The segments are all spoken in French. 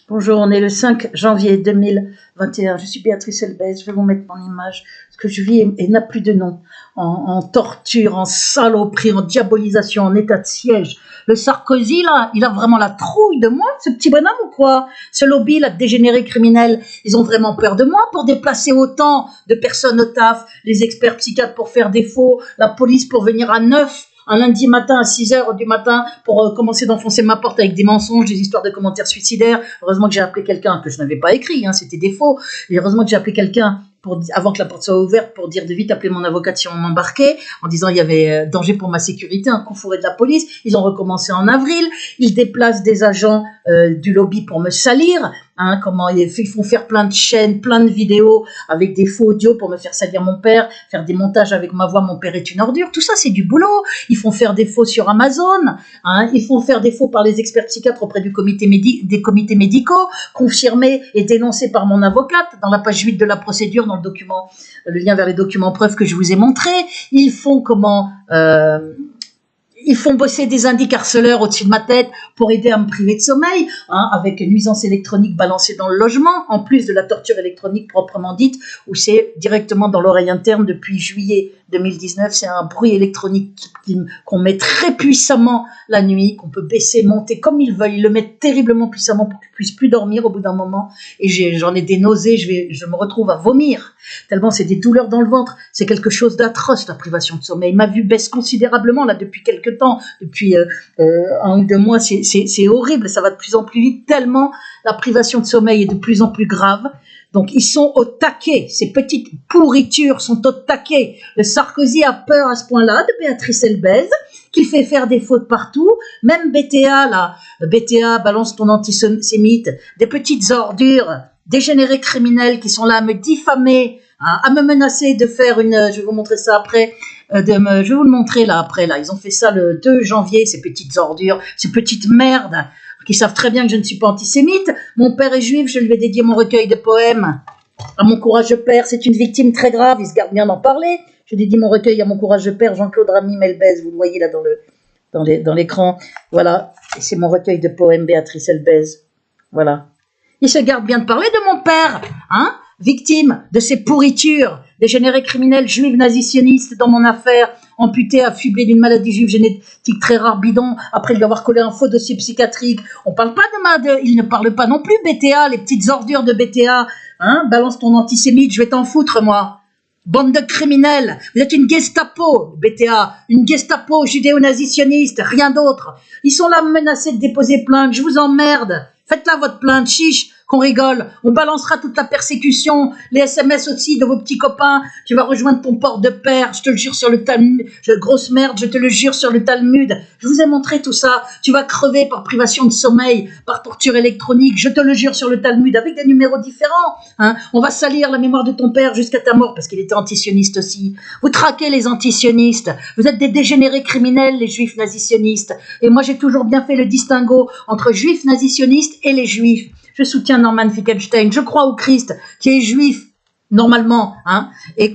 Bonjour, on est le 5 janvier 2021. Je suis Béatrice Elbez. Je vais vous mettre mon image. Ce que je vis et n'a plus de nom. En torture, en saloperie, en diabolisation, en état de siège. Le Sarkozy, là, il a vraiment la trouille de moi, ce petit bonhomme ou quoi? Ce lobby, là, dégénéré criminel, ils ont vraiment peur de moi pour déplacer autant de personnes au taf, les experts psychiatres pour faire défaut, la police pour venir à 9. Un lundi matin à 6 heures du matin pour commencer d'enfoncer ma porte avec des mensonges, des histoires de commentaires suicidaires. Heureusement que j'ai appelé quelqu'un que je n'avais pas écrit, hein, c'était des faux. Et heureusement que j'ai appelé quelqu'un avant que la porte soit ouverte pour dire de vite appeler mon avocate si on m'embarquait, en disant il y avait danger pour ma sécurité, un coup fourré de la police. Ils ont recommencé en avril. Ils déplacent des agents du lobby pour me salir. Hein, comment ils font faire plein de chaînes, plein de vidéos avec des faux audios pour me faire salir mon père, faire des montages avec ma voix, mon père est une ordure. Tout ça, c'est du boulot. Ils font faire des faux sur Amazon. Hein, ils font faire des faux par les experts psychiatres auprès des comités médicaux, confirmés et dénoncés par mon avocate dans la page 8 de la procédure, dans le document, le lien vers les documents preuves que je vous ai montré. Ils font ils font bosser des indices harceleurs au-dessus de ma tête pour aider à me priver de sommeil, hein, avec une nuisance électronique balancée dans le logement, en plus de la torture électronique proprement dite, où c'est directement dans l'oreille interne depuis juillet 2019. C'est un bruit électronique qu'on met très puissamment la nuit, qu'on peut baisser, monter comme ils veulent. Ils le mettent terriblement puissamment pour que je puisse plus dormir au bout d'un moment. Et j'en ai des nausées, je me retrouve à vomir, tellement c'est des douleurs dans le ventre. C'est quelque chose d'atroce, la privation de sommeil. Ma vue baisse considérablement là depuis quelques temps, depuis 1 ou 2 mois. C'est horrible, ça va de plus en plus vite, tellement la privation de sommeil est de plus en plus grave. Donc ils sont au taquet, ces petites pourritures sont au taquet. Le Sarkozy a peur à ce point-là de Béatrice Elbez, qu'il fait faire des fautes partout. Même BTA, là, BTA, balance ton antisémite, des petites ordures, dégénérés criminels qui sont là à me diffamer, hein, à me menacer de faire je vais vous montrer ça après, je vais vous le montrer là après, là, ils ont fait ça le 2 janvier, ces petites ordures, ces petites merdes, qui savent très bien que je ne suis pas antisémite. Mon père est juif, je lui ai dédié mon recueil de poèmes à mon courageux père, c'est une victime très grave, il se garde bien d'en parler. Je dédie mon recueil à mon courageux père, Jean-Claude Ramy Elbez, vous le voyez là dans l'écran. Voilà, et c'est mon recueil de poèmes, Béatrice Elbez. Voilà. Il se garde bien de parler de mon père, hein, victime de ces pourritures, dégénérés criminels juifs nazisionistes dans mon affaire, amputé, affublé d'une maladie juive génétique très rare, bidon, après lui avoir collé un faux dossier psychiatrique. On parle pas il ne parle pas non plus BTA, les petites ordures de BTA, hein, balance ton antisémite, je vais t'en foutre, moi. Bande de criminels, vous êtes une Gestapo, BTA, une Gestapo judéo-nazitionniste, rien d'autre. Ils sont là menacés de déposer plainte, je vous emmerde. Faites-la votre plainte, chiche, qu'on rigole. On balancera toute la persécution, les SMS aussi de vos petits copains. Tu vas rejoindre ton port de père, je te le jure sur le Talmud. Grosse merde, je te le jure sur le Talmud. Je vous ai montré tout ça. Tu vas crever par privation de sommeil, par torture électronique, je te le jure sur le Talmud, avec des numéros différents. Hein. On va salir la mémoire de ton père jusqu'à ta mort, parce qu'il était antisioniste aussi. Vous traquez les antisionistes. Vous êtes des dégénérés criminels, les juifs nazisionistes. Et moi, j'ai toujours bien fait le distinguo entre juifs nazisionistes et les juifs. Je soutiens Norman Finkelstein, je crois au Christ, qui est juif, normalement, hein, et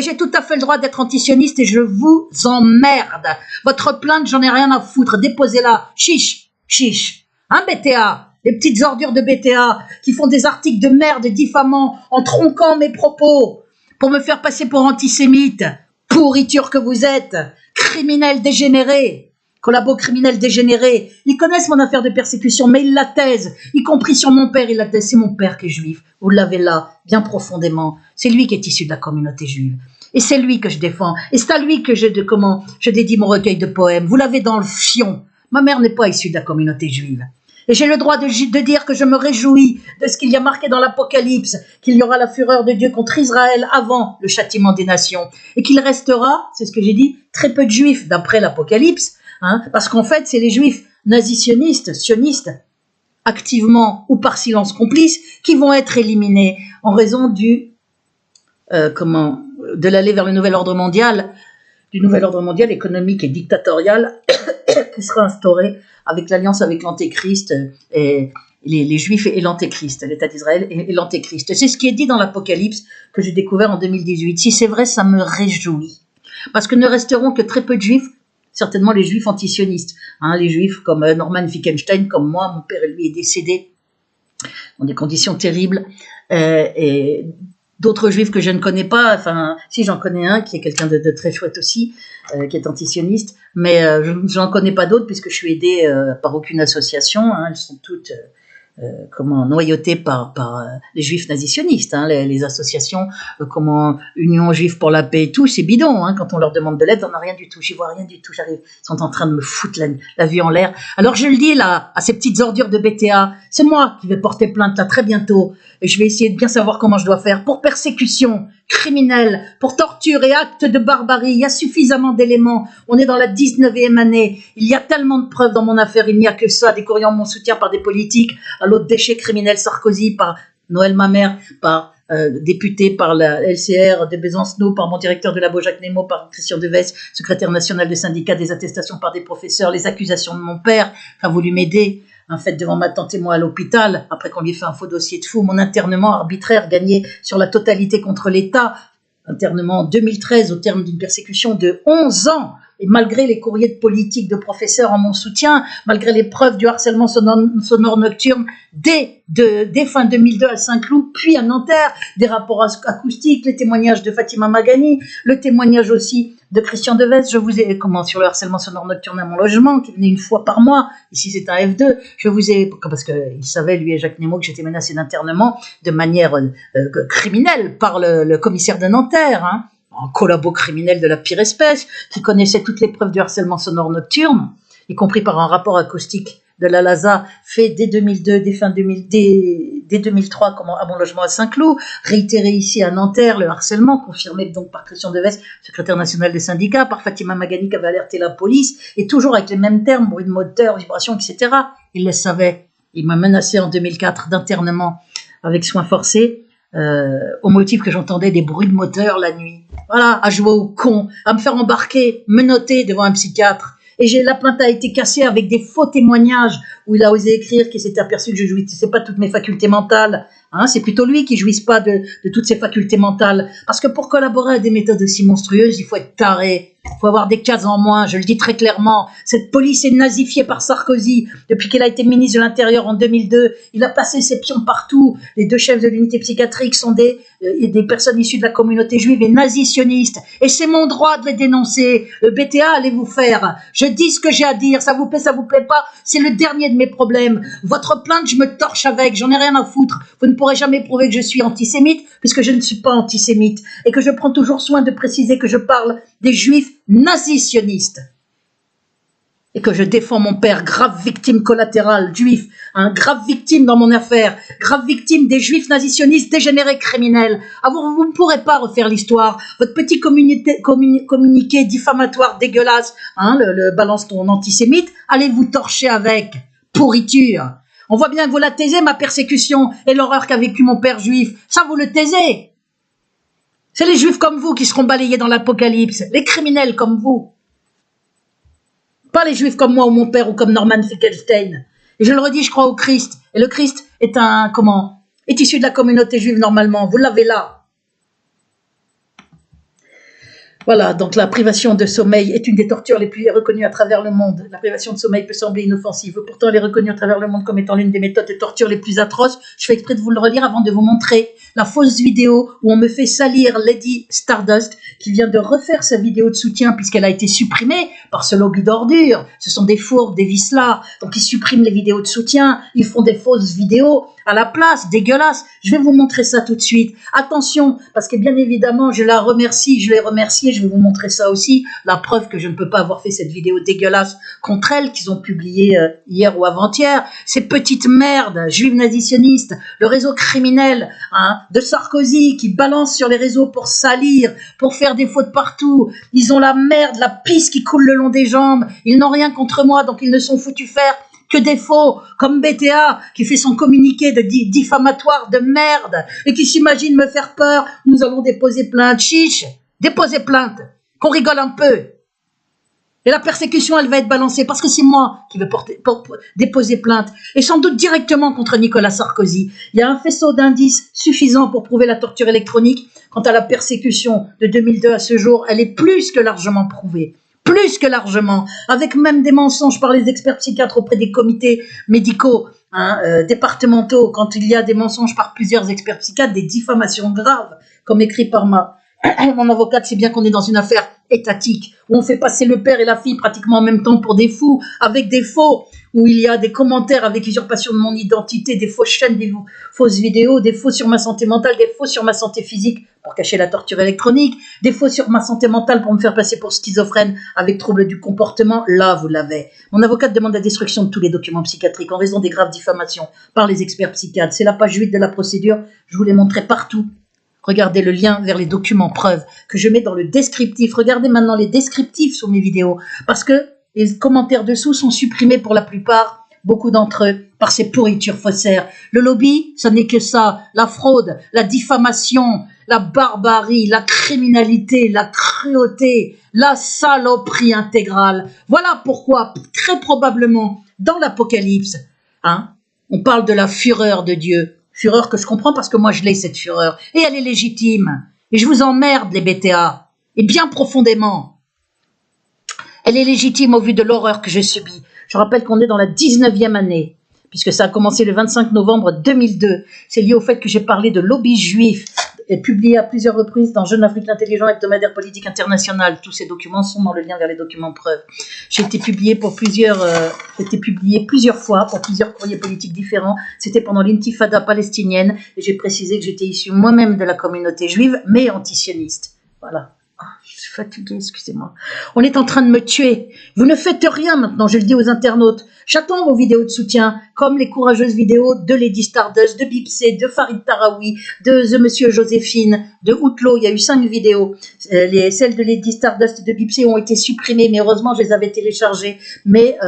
j'ai tout à fait le droit d'être antisioniste et je vous emmerde. Votre plainte, j'en ai rien à foutre, déposez-la, chiche, chiche. Hein, BTA, les petites ordures de BTA, qui font des articles de merde diffamants, en tronquant mes propos, pour me faire passer pour antisémite, pourriture que vous êtes, criminel dégénéré. Collabo criminel dégénéré, ils connaissent mon affaire de persécution, mais ils la taisent, y compris sur mon père, ils la taisent. C'est mon père qui est juif, vous l'avez là, bien profondément. C'est lui qui est issu de la communauté juive. Et c'est lui que je défends. Et c'est à lui que je dédie mon recueil de poèmes. Vous l'avez dans le fion. Ma mère n'est pas issue de la communauté juive. Et j'ai le droit de dire que je me réjouis de ce qu'il y a marqué dans l'Apocalypse, qu'il y aura la fureur de Dieu contre Israël avant le châtiment des nations. Et qu'il restera, c'est ce que j'ai dit, très peu de juifs d'après l'Apocalypse, hein, parce qu'en fait, c'est les juifs nazisionistes, sionistes, activement ou par silence complice, qui vont être éliminés en raison de l'aller vers le nouvel ordre mondial, du nouvel ordre mondial économique et dictatorial qui sera instauré avec l'alliance avec l'Antéchrist et les Juifs et l'Antéchrist, l'État d'Israël et l'Antéchrist. C'est ce qui est dit dans l'Apocalypse que j'ai découvert en 2018. Si c'est vrai, ça me réjouit. Parce que ne resteront que très peu de Juifs, certainement les Juifs antisionistes, hein, les Juifs comme Norman Finkelstein, comme moi, mon père lui est décédé dans des conditions terribles, et d'autres juifs que je ne connais pas, enfin, si j'en connais un qui est quelqu'un de très chouette aussi, qui est antisioniste, mais je n'en connais pas d'autres puisque je suis aidée par aucune association, hein, elles sont toutes noyautées par les juifs nazisionistes, hein, les associations, Union juive pour la paix et tout, c'est bidon, hein, quand on leur demande de l'aide, on n'a rien du tout, j'y vois rien du tout, j'arrive, ils sont en train de me foutre la vue en l'air. Alors je le dis là, à ces petites ordures de BTA, c'est moi qui vais porter plainte là très bientôt, et je vais essayer de bien savoir comment je dois faire pour persécution criminelle, pour torture et actes de barbarie. Il y a suffisamment d'éléments. On est dans la 19e année. Il y a tellement de preuves dans mon affaire. Il n'y a que ça. Des courriers en mon soutien par des politiques, à l'autre déchet criminel Sarkozy, par Noël Mamère, par député, par la LCR de Besancenot, par mon directeur de labo Jacques Nemo, par Christian Deves, secrétaire national du syndicat, des attestations par des professeurs, les accusations de mon père, qui a voulu m'aider. En fait, devant ma tante et moi à l'hôpital, après qu'on lui ait fait un faux dossier de fou, mon internement arbitraire gagné sur la totalité contre l'État, internement en 2013 au terme d'une persécution de 11 ans, et malgré les courriers de politique de professeurs en mon soutien, malgré les preuves du harcèlement sonore nocturne dès fin 2002 à Saint-Cloud, puis à Nanterre, des rapports acoustiques, les témoignages de Fatima Magani, le témoignage aussi de Christian Deves, sur le harcèlement sonore nocturne à mon logement, qui venait une fois par mois, ici c'est un F2, parce qu'il savait, lui et Jacques Nemo, que j'étais menacé d'internement de manière criminelle par le commissaire de Nanterre, hein, un collabo criminel de la pire espèce, qui connaissait toutes les preuves du harcèlement sonore nocturne, y compris par un rapport acoustique de la LASA fait dès 2002, dès 2003, à mon logement à Saint-Cloud, réitéré ici à Nanterre, le harcèlement, confirmé donc par Christian Deves, secrétaire national des syndicats, par Fatima Magani qui avait alerté la police, et toujours avec les mêmes termes, bruit de moteur, vibration, etc. Il le savait. Il m'a menacé en 2004 d'internement avec soins forcés, au motif que j'entendais des bruits de moteur la nuit. Voilà, à jouer au con, à me faire embarquer, menotter devant un psychiatre. Et la plainte a été cassée avec des faux témoignages où il a osé écrire qu'il s'était aperçu que je jouissais pas de toutes mes facultés mentales. Hein, c'est plutôt lui qui jouisse pas de toutes ses facultés mentales. Parce que pour collaborer à des méthodes aussi monstrueuses, il faut être taré. Il faut avoir des cases en moins, je le dis très clairement. Cette police est nazifiée par Sarkozy. Depuis qu'il a été ministre de l'Intérieur en 2002, il a passé ses pions partout. Les deux chefs de l'unité psychiatrique sont des personnes issues de la communauté juive et nazisionistes. Et c'est mon droit de les dénoncer. Le BTA, allez vous faire. Je dis ce que j'ai à dire. Ça vous plaît pas. C'est le dernier de mes problèmes. Votre plainte, je me torche avec. J'en ai rien à foutre. Vous ne pourrez jamais prouver que je suis antisémite, puisque je ne suis pas antisémite. Et que je prends toujours soin de préciser que je parle des juifs nazisionistes. Et que je défends mon père, grave victime collatérale, juif, grave victime dans mon affaire, grave victime des juifs nazisionistes dégénérés criminels. Vous ne pourrez pas refaire l'histoire. Votre petit communiqué diffamatoire dégueulasse, le balance ton antisémite, allez vous torcher avec. Pourriture. On voit bien que vous la taisez, ma persécution, et l'horreur qu'a vécu mon père juif. Ça, vous le taisez. C'est les juifs comme vous qui seront balayés dans l'apocalypse. Les criminels comme vous. Pas les juifs comme moi ou mon père ou comme Norman Finkelstein. Et je le redis, je crois au Christ. Et le Christ est est issu de la communauté juive normalement. Vous l'avez là. Voilà, donc la privation de sommeil est une des tortures les plus reconnues à travers le monde. La privation de sommeil peut sembler inoffensive. Pourtant, elle est reconnue à travers le monde comme étant l'une des méthodes de torture les plus atroces. Je fais exprès de vous le relire avant de vous montrer la fausse vidéo où on me fait salir Lady Stardust, qui vient de refaire sa vidéo de soutien puisqu'elle a été supprimée par ce lobby d'ordures. Ce sont des fourbes, des vicelards. Donc, ils suppriment les vidéos de soutien. Ils font des fausses vidéos à la place, dégueulasse. Je vais vous montrer ça tout de suite. Attention, parce que bien évidemment, je l'ai remerciée, je vais vous montrer ça aussi, la preuve que je ne peux pas avoir fait cette vidéo dégueulasse contre elle, qu'ils ont publiée hier ou avant-hier. Ces petites merdes, juives nazisionistes, le réseau criminel de Sarkozy qui balance sur les réseaux pour salir, pour faire des fautes partout. Ils ont la merde, la pisse qui coule le long des jambes. Ils n'ont rien contre moi, donc ils ne sont foutus faire que des faux, comme BTA, qui fait son communiqué de diffamatoire de merde, et qui s'imagine me faire peur. Nous allons déposer plainte, chiche, déposer plainte, qu'on rigole un peu. Et la persécution, elle va être balancée, parce que c'est moi qui vais déposer plainte, et sans doute directement contre Nicolas Sarkozy. Il y a un faisceau d'indices suffisant pour prouver la torture électronique. Quant à la persécution de 2002 à ce jour, elle est plus que largement prouvée. Plus que largement, avec même des mensonges par les experts psychiatres auprès des comités médicaux départementaux, quand il y a des mensonges par plusieurs experts psychiatres, des diffamations graves, comme écrit par mon avocate, c'est bien qu'on est dans une affaire étatique, où on fait passer le père et la fille pratiquement en même temps pour des fous, avec des faux, où il y a des commentaires avec usurpation de mon identité, des fausses chaînes, des fausses vidéos, des faux sur ma santé mentale, des faux sur ma santé physique pour cacher la torture électronique, des faux sur ma santé mentale pour me faire passer pour schizophrène avec trouble du comportement. Là, vous l'avez. Mon avocate demande la destruction de tous les documents psychiatriques en raison des graves diffamations par les experts psychiatres. C'est la page 8 de la procédure. Je vous l'ai montré partout. Regardez le lien vers les documents preuves que je mets dans le descriptif. Regardez maintenant les descriptifs sur mes vidéos parce que les commentaires dessous sont supprimés pour la plupart, beaucoup d'entre eux, par ces pourritures faussaires. Le lobby, ça n'est que ça. La fraude, la diffamation, la barbarie, la criminalité, la cruauté, la saloperie intégrale. Voilà pourquoi, très probablement, dans l'Apocalypse, on parle de la fureur de Dieu. Fureur que je comprends parce que moi je l'ai cette fureur. Et elle est légitime. Et je vous emmerde les BTA. Et bien profondément. Elle est légitime au vu de l'horreur que j'ai subie. Je rappelle qu'on est dans la 19e année. Puisque ça a commencé le 25 novembre 2002. C'est lié au fait que j'ai parlé de lobby juif. Et publié à plusieurs reprises dans Jeune Afrique Intelligent, hebdomadaire politique international. Tous ces documents sont dans le lien vers les documents preuves. J'ai été publié plusieurs fois pour plusieurs courriers politiques différents. C'était pendant l'intifada palestinienne et j'ai précisé que j'étais issu moi-même de la communauté juive, mais antisioniste. Voilà. Je suis fatiguée, excusez-moi. On est en train de me tuer. Vous ne faites rien maintenant, je le dis aux internautes. J'attends vos vidéos de soutien, comme les courageuses vidéos de Lady Stardust, de Bipsé, de Farid Tarawi, de The Monsieur Joséphine, de Outlaw. Il y a eu 5 vidéos. Celles de Lady Stardust et de Bipsé ont été supprimées, mais heureusement, je les avais téléchargées. Mais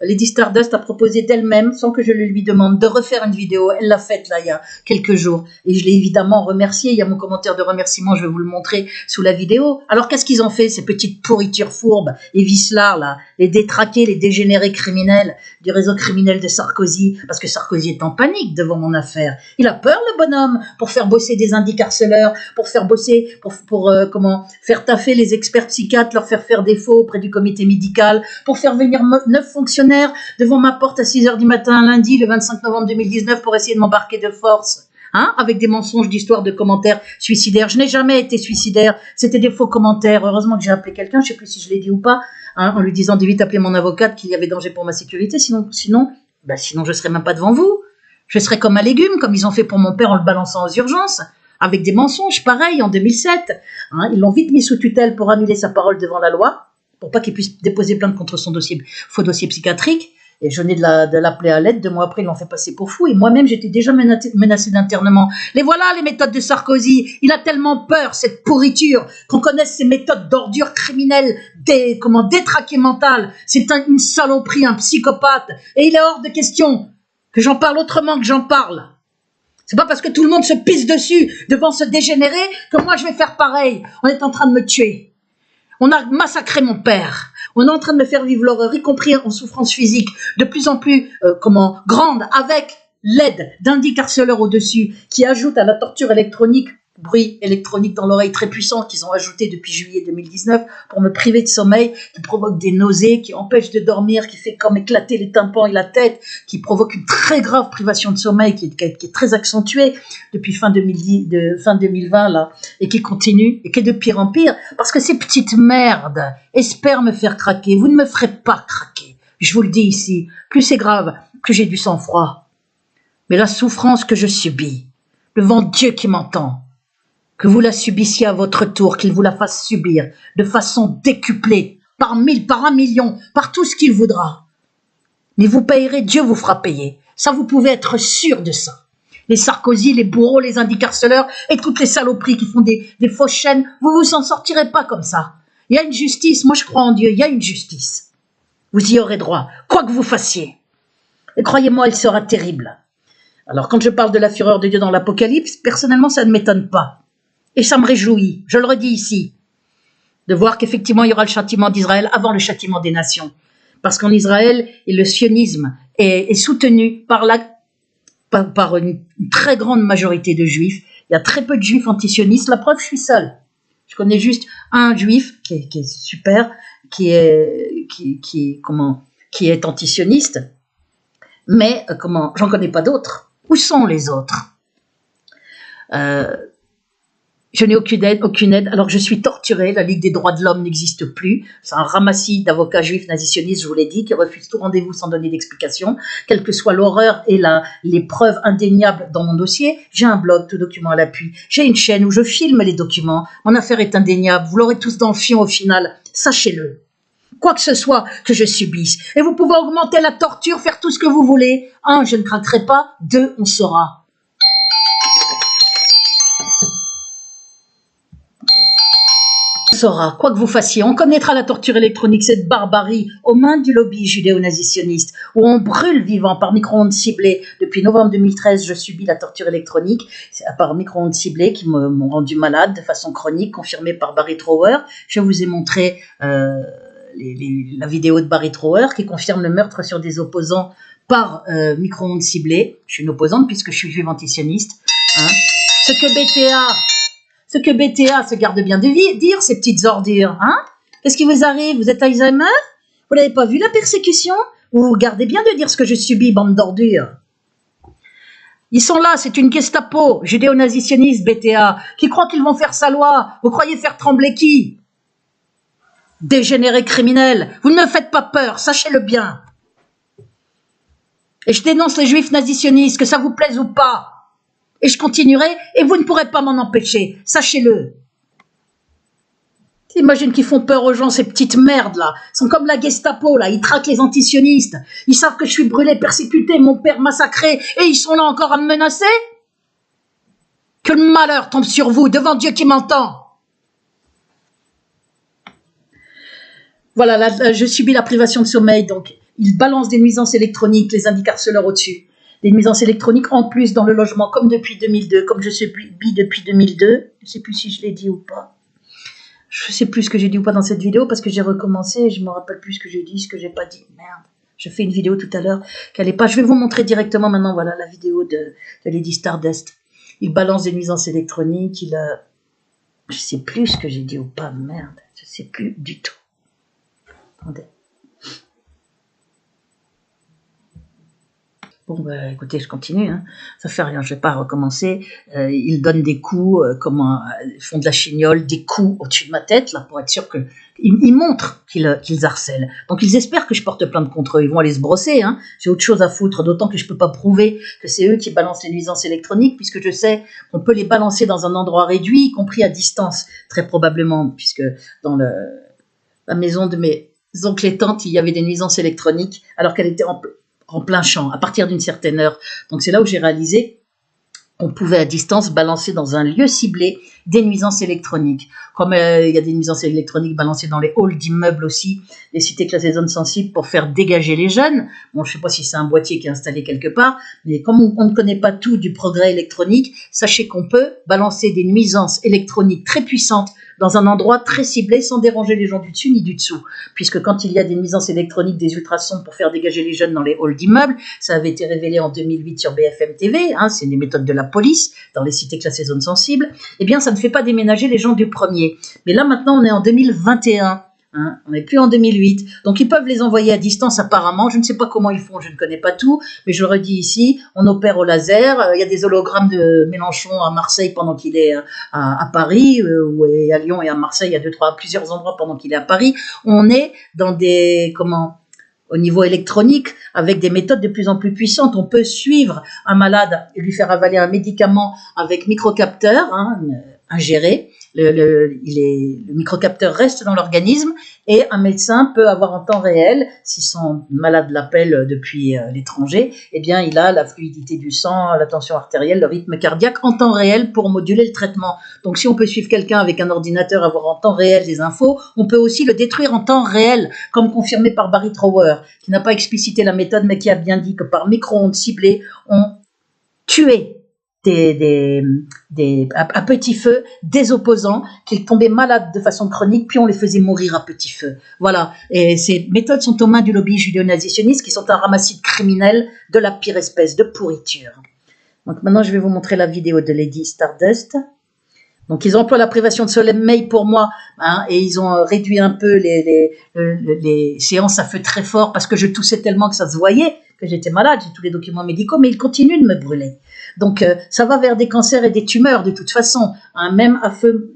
Lady Stardust a proposé d'elle-même, sans que je le lui demande, de refaire une vidéo. Elle l'a faite là il y a quelques jours. Et je l'ai évidemment remerciée. Il y a mon commentaire de remerciement, je vais vous le montrer sous la vidéo. Alors qu'est-ce qu'ils ont fait, ces petites pourritures fourbes et vicelards là, les détraqués, les dégénérés criminels du réseau criminel de Sarkozy, parce que Sarkozy est en panique devant mon affaire. Il a peur le bonhomme pour faire bosser des indicarceleurs, pour faire bosser, faire taffer les experts psychiatres, leur faire des faux auprès du comité médical, pour faire venir 9 fonctionnaires devant ma porte à 6h du matin lundi, le 25 novembre 2019, pour essayer de m'embarquer de force. Avec des mensonges d'histoire de commentaires suicidaires. Je n'ai jamais été suicidaire, c'était des faux commentaires. Heureusement que j'ai appelé quelqu'un, je ne sais plus si je l'ai dit ou pas, en lui disant de vite appeler mon avocate qu'il y avait danger pour ma sécurité, sinon je ne serais même pas devant vous. Je serais comme un légume, comme ils ont fait pour mon père en le balançant aux urgences, avec des mensonges, pareil, en 2007. Ils l'ont vite mis sous tutelle pour annuler sa parole devant la loi, pour pas qu'il puisse déposer plainte contre son faux dossier psychiatrique. Et je venais de l'appeler à l'aide. 2 mois après, ils l'ont fait passer pour fou. Et moi-même, j'étais déjà menacée d'internement. Les voilà, les méthodes de Sarkozy. Il a tellement peur, cette pourriture, qu'on connaisse ses méthodes d'ordure criminelle, détraquée mentale. C'est une saloperie, un psychopathe. Et il est hors de question que j'en parle autrement que j'en parle. C'est pas parce que tout le monde se pisse dessus devant ce dégénéré que moi, je vais faire pareil. On est en train de me tuer. On a massacré mon père. On est en train de me faire vivre l'horreur, y compris en souffrance physique, de plus en plus grande, avec l'aide d'indicarceleurs au-dessus, qui ajoutent à la torture électronique, bruit électronique dans l'oreille très puissant qu'ils ont ajouté depuis juillet 2019 pour me priver de sommeil, qui provoque des nausées, qui empêche de dormir, qui fait comme éclater les tympans et la tête, qui provoque une très grave privation de sommeil qui est très accentuée depuis fin 2020 là, et qui continue et qui est de pire en pire parce que ces petites merdes espèrent me faire craquer. Vous ne me ferez pas craquer, je vous le dis ici. Plus c'est grave, plus j'ai du sang-froid. Mais la souffrance que je subis, devant Dieu qui m'entend, que vous la subissiez à votre tour, qu'il vous la fasse subir de façon décuplée, par 1000, par 1 million, par tout ce qu'il voudra. Mais vous payerez, Dieu vous fera payer. Ça, vous pouvez être sûr de ça. Les Sarkozy, les bourreaux, les indicarceleurs et toutes les saloperies qui font des fausses chaînes, vous en sortirez pas comme ça. Il y a une justice, moi je crois en Dieu, il y a une justice. Vous y aurez droit, quoi que vous fassiez. Et croyez-moi, elle sera terrible. Alors quand je parle de la fureur de Dieu dans l'Apocalypse, personnellement ça ne m'étonne pas. Et ça me réjouit, je le redis ici, de voir qu'effectivement il y aura le châtiment d'Israël avant le châtiment des nations. Parce qu'en Israël, le sionisme est soutenu par une très grande majorité de juifs. Il y a très peu de juifs antisionistes. La preuve, je suis seule. Je connais juste un juif qui est super, qui est antisioniste. Mais comment, j'en connais pas d'autres. Où sont les autres? Je n'ai aucune aide, alors que je suis torturée. La Ligue des droits de l'homme n'existe plus. C'est un ramassis d'avocats juifs nazisionistes, je vous l'ai dit, qui refusent tout rendez-vous sans donner d'explication, quelle que soit l'horreur et les preuves indéniables dans mon dossier. J'ai un blog, tout document à l'appui. J'ai une chaîne où je filme les documents. Mon affaire est indéniable. Vous l'aurez tous dans le fion au final. Sachez-le. Quoi que ce soit que je subisse. Et vous pouvez augmenter la torture, faire tout ce que vous voulez. 1, je ne craquerai pas. 2, on saura. Saura, quoi que vous fassiez, on connaîtra la torture électronique, cette barbarie aux mains du lobby judéo-nazitionniste, où on brûle vivant par micro-ondes ciblées. Depuis novembre 2013, je subis la torture électronique, c'est par micro-ondes ciblées qui m'ont rendu malade de façon chronique, confirmée par Barry Trower. Je vous ai montré la vidéo de Barry Trower qui confirme le meurtre sur des opposants par micro-ondes ciblées. Je suis une opposante puisque je suis juive antisioniste. Hein. Ce que BTA se garde bien de dire, ces petites ordures. Hein. Qu'est-ce qui vous arrive? Vous êtes Alzheimer? Vous n'avez pas vu la persécution? Vous gardez bien de dire ce que je subis, bande d'ordures. Ils sont là, c'est une Gestapo, judéo-nazitionniste, BTA, qui croient qu'ils vont faire sa loi. Vous croyez faire trembler qui? Dégénérés criminels. Vous ne me faites pas peur, sachez-le bien. Et je dénonce les juifs nazisionnistes, que ça vous plaise ou pas. Et je continuerai, et vous ne pourrez pas m'en empêcher, sachez-le. T'imagines qu'ils font peur aux gens, ces petites merdes là. Ils sont comme la Gestapo là, ils traquent les antisionistes. Ils savent que je suis brûlé, persécuté, mon père massacré, et ils sont là encore à me menacer. Que le malheur tombe sur vous, devant Dieu qui m'entend. Voilà, là, je subis la privation de sommeil, donc ils balancent des nuisances électroniques, les indicarceleurs au-dessus. Des nuisances électroniques en plus dans le logement, comme depuis 2002, comme je subis depuis 2002. Je ne sais plus si je l'ai dit ou pas. Je ne sais plus ce que j'ai dit ou pas dans cette vidéo, parce que j'ai recommencé et je ne me rappelle plus ce que j'ai dit, ce que j'ai pas dit. Merde. Je fais une vidéo tout à l'heure qu'elle est pas. Je vais vous montrer directement maintenant, voilà, la vidéo de Lady Stardust. Il balance des nuisances électroniques, je ne sais plus ce que j'ai dit ou pas, merde. Je ne sais plus du tout. Attendez. Bon, bah, écoutez, je continue, hein. Ça fait rien, je vais pas recommencer. Ils donnent des coups, ils font de la chignole, des coups au-dessus de ma tête, là, pour être sûr que... Ils montrent qu'ils harcèlent. Donc, ils espèrent que je porte plainte contre eux. Ils vont aller se brosser, hein. J'ai autre chose à foutre, d'autant que je peux pas prouver que c'est eux qui balancent les nuisances électroniques, puisque je sais qu'on peut les balancer dans un endroit réduit, y compris à distance, très probablement, puisque dans la maison de mes oncles et tantes, il y avait des nuisances électroniques, alors qu'elle était en plein champ, à partir d'une certaine heure. Donc c'est là où j'ai réalisé qu'on pouvait à distance balancer dans un lieu ciblé des nuisances électroniques. Comme il y a des nuisances électroniques balancées dans les halls d'immeubles aussi, les cités classées zones sensibles pour faire dégager les jeunes. Bon, je ne sais pas si c'est un boîtier qui est installé quelque part, mais comme on ne connaît pas tout du progrès électronique, sachez qu'on peut balancer des nuisances électroniques très puissantes dans un endroit très ciblé sans déranger les gens du dessus ni du dessous. Puisque quand il y a des nuisances électroniques, des ultrasons pour faire dégager les jeunes dans les halls d'immeubles, ça avait été révélé en 2008 sur BFM TV, hein, c'est des méthodes de la police dans les cités classées zones sensibles, eh bien ça ne fait pas déménager les gens du premier. Mais là maintenant on est en 2021. Hein, on n'est plus en 2008, donc ils peuvent les envoyer à distance apparemment, je ne sais pas comment ils font, je ne connais pas tout, mais je le redis ici, on opère au laser, il y a des hologrammes de Mélenchon à Marseille pendant qu'il est à Paris, ou à Lyon et à Marseille, il y a plusieurs endroits pendant qu'il est à Paris, on est dans au niveau électronique, avec des méthodes de plus en plus puissantes, on peut suivre un malade et lui faire avaler un médicament avec microcapteur, hein, ingéré. Le microcapteur reste dans l'organisme et un médecin peut avoir en temps réel, si son malade l'appelle depuis l'étranger, eh bien il a la fluidité du sang, la tension artérielle, le rythme cardiaque en temps réel pour moduler le traitement. Donc si on peut suivre quelqu'un avec un ordinateur, avoir en temps réel des infos, on peut aussi le détruire en temps réel, comme confirmé par Barry Trower, qui n'a pas explicité la méthode mais qui a bien dit que par micro-ondes ciblées, on tuait à petit feu des opposants qui tombaient malades de façon chronique, puis on les faisait mourir à petit feu. Voilà. Et ces méthodes sont aux mains du lobby judéo-nazitionniste qui sont un ramassis de criminels de la pire espèce, de pourriture. Donc maintenant, je vais vous montrer la vidéo de Lady Stardust. Donc ils emploient la privation de sommeil pour moi, hein, et ils ont réduit un peu les séances à feu très fort parce que je toussais tellement que ça se voyait. que j'étais malade, j'ai tous les documents médicaux, mais il continue de me brûler. Donc ça va vers des cancers et des tumeurs de toute façon, hein, même à feu,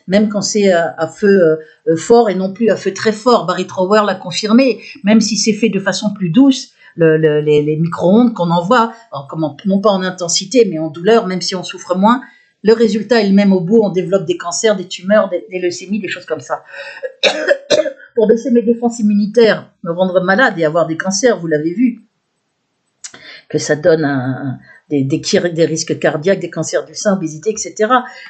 même quand c'est à feu fort et non plus à feu très fort. Barry Trower l'a confirmé, même si c'est fait de façon plus douce. Les micro-ondes qu'on envoie, non pas en intensité, mais en douleur, même si on souffre moins, le résultat est le même au bout, on développe des cancers, des tumeurs, des leucémies, des choses comme ça. Pour baisser mes défenses immunitaires, me rendre malade et avoir des cancers, vous l'avez vu, que ça donne des risques cardiaques, des cancers du sein, obésité, etc.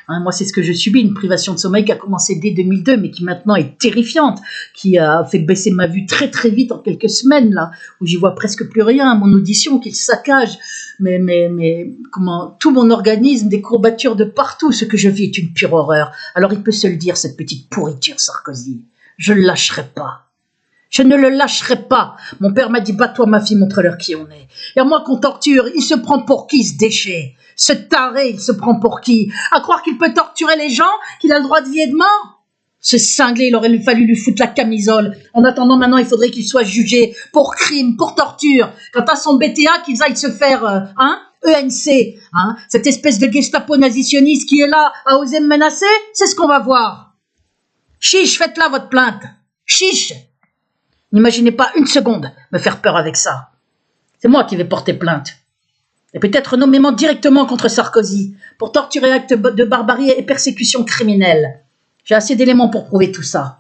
Hein, moi, c'est ce que je subis, une privation de sommeil qui a commencé dès 2002, mais qui maintenant est terrifiante, qui a fait baisser ma vue très très vite en quelques semaines, là, où j'y vois presque plus rien, mon audition qui saccage, tout mon organisme, des courbatures de partout, ce que je vis est une pure horreur. Alors il peut se le dire, cette petite pourriture, Sarkozy, je ne le lâcherai pas. Je ne le lâcherai pas. Mon père m'a dit, bats-toi ma fille, montre-leur qui on est. Et à moi qu'on torture, il se prend pour qui ce déchet? Ce taré, il se prend pour qui? À croire qu'il peut torturer les gens, qu'il a le droit de vie et de mort? Ce cinglé, il aurait fallu lui foutre la camisole. En attendant, maintenant, il faudrait qu'il soit jugé pour crime, pour torture. Quant à son BTA, qu'ils aillent se faire, ENC, cette espèce de Gestapo nazitionniste qui est là, à oser me menacer, c'est ce qu'on va voir. Chiche, faites-la votre plainte. Chiche. N'imaginez pas une seconde me faire peur avec ça. C'est moi qui vais porter plainte. Et peut-être nommément directement contre Sarkozy, pour torturer, actes de barbarie et persécution criminelle. J'ai assez d'éléments pour prouver tout ça.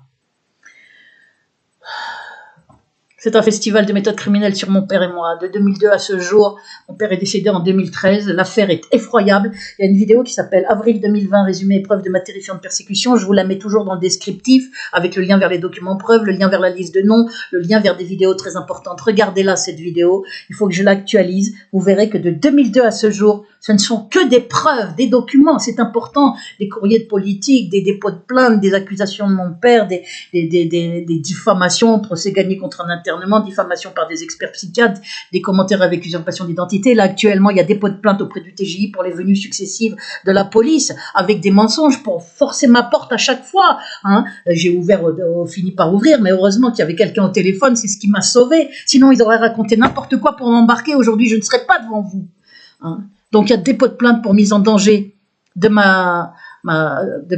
C'est un festival de méthodes criminelles sur mon père et moi. De 2002 à ce jour, mon père est décédé en 2013. L'affaire est effroyable. Il y a une vidéo qui s'appelle « Avril 2020, résumé épreuve de ma terrifiante persécution ». Je vous la mets toujours dans le descriptif, avec le lien vers les documents preuves, le lien vers la liste de noms, le lien vers des vidéos très importantes. Regardez-la, cette vidéo. Il faut que je l'actualise. Vous verrez que de 2002 à ce jour, ce ne sont que des preuves, des documents. C'est important. Des courriers de politique, des dépôts de plainte, des accusations de mon père, des diffamations, procès gagnés contre un internement, diffamation par des experts psychiatres, des commentaires avec usurpation d'identité. Là, actuellement, il y a dépôt de plainte auprès du TGI pour les venues successives de la police, avec des mensonges pour forcer ma porte à chaque fois. J'ai fini par ouvrir, mais heureusement qu'il y avait quelqu'un au téléphone, c'est ce qui m'a sauvé. Sinon, ils auraient raconté n'importe quoi pour m'embarquer. Aujourd'hui, je ne serais pas devant vous. Donc, il y a dépôt de plainte pour mise en danger de ma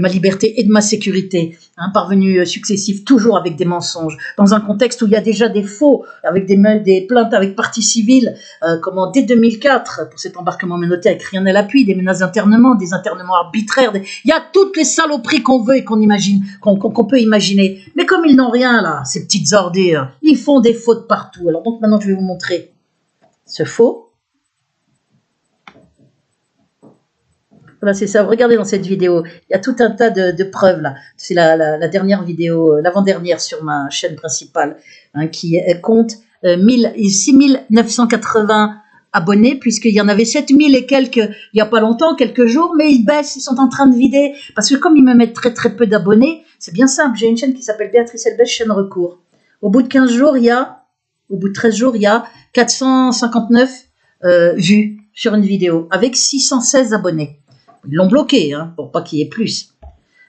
liberté et de ma sécurité, parvenus successifs, toujours avec des mensonges, dans un contexte où il y a déjà des faux, avec des plaintes avec partie civile, dès 2004, pour cet embarquement menotté avec rien à l'appui, des menaces d'internement, des internements arbitraires, il y a toutes les saloperies qu'on veut et qu'on peut imaginer. Mais comme ils n'ont rien là, ces petites ordures, ils font des fautes partout. Alors donc maintenant je vais vous montrer ce faux. Voilà, c'est ça. Regardez dans cette vidéo, il y a tout un tas de preuves là. C'est la dernière vidéo, l'avant-dernière sur ma chaîne principale, qui compte 6980 abonnés, puisqu'il y en avait 7000 et quelques il n'y a pas longtemps, quelques jours, mais ils baissent, ils sont en train de vider, parce que comme ils me mettent très très peu d'abonnés, c'est bien simple. J'ai une chaîne qui s'appelle Béatrice Elbès, chaîne recours. Au bout de 13 jours, il y a 459 vues sur une vidéo, avec 616 abonnés. Ils l'ont bloqué, pour pas qu'il y ait plus.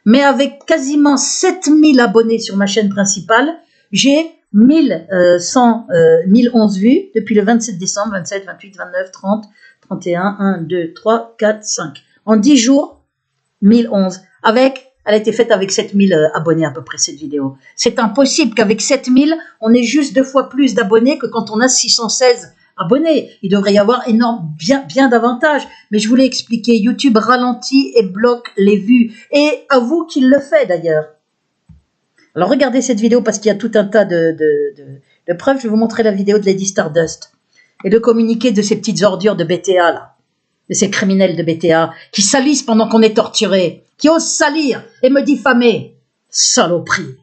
Mais avec quasiment 7000 abonnés sur ma chaîne principale, j'ai 1011 vues depuis le 27 décembre, 27, 28, 29, 30, 31, 1, 2, 3, 4, 5. En 10 jours, 1011. Elle a été faite avec 7000 abonnés à peu près, cette vidéo. C'est impossible qu'avec 7000, on ait juste 2 fois plus d'abonnés que quand on a 616 abonnés. Il devrait y avoir bien davantage. Mais je vous l'ai expliqué, YouTube ralentit et bloque les vues. Et avoue qu'il le fait d'ailleurs. Alors regardez cette vidéo parce qu'il y a tout un tas de preuves. Je vais vous montrer la vidéo de Lady Stardust. Et le communiqué de ces petites ordures de BTA là. De ces criminels de BTA qui salissent pendant qu'on est torturé. Qui osent salir et me diffamer. Saloperie.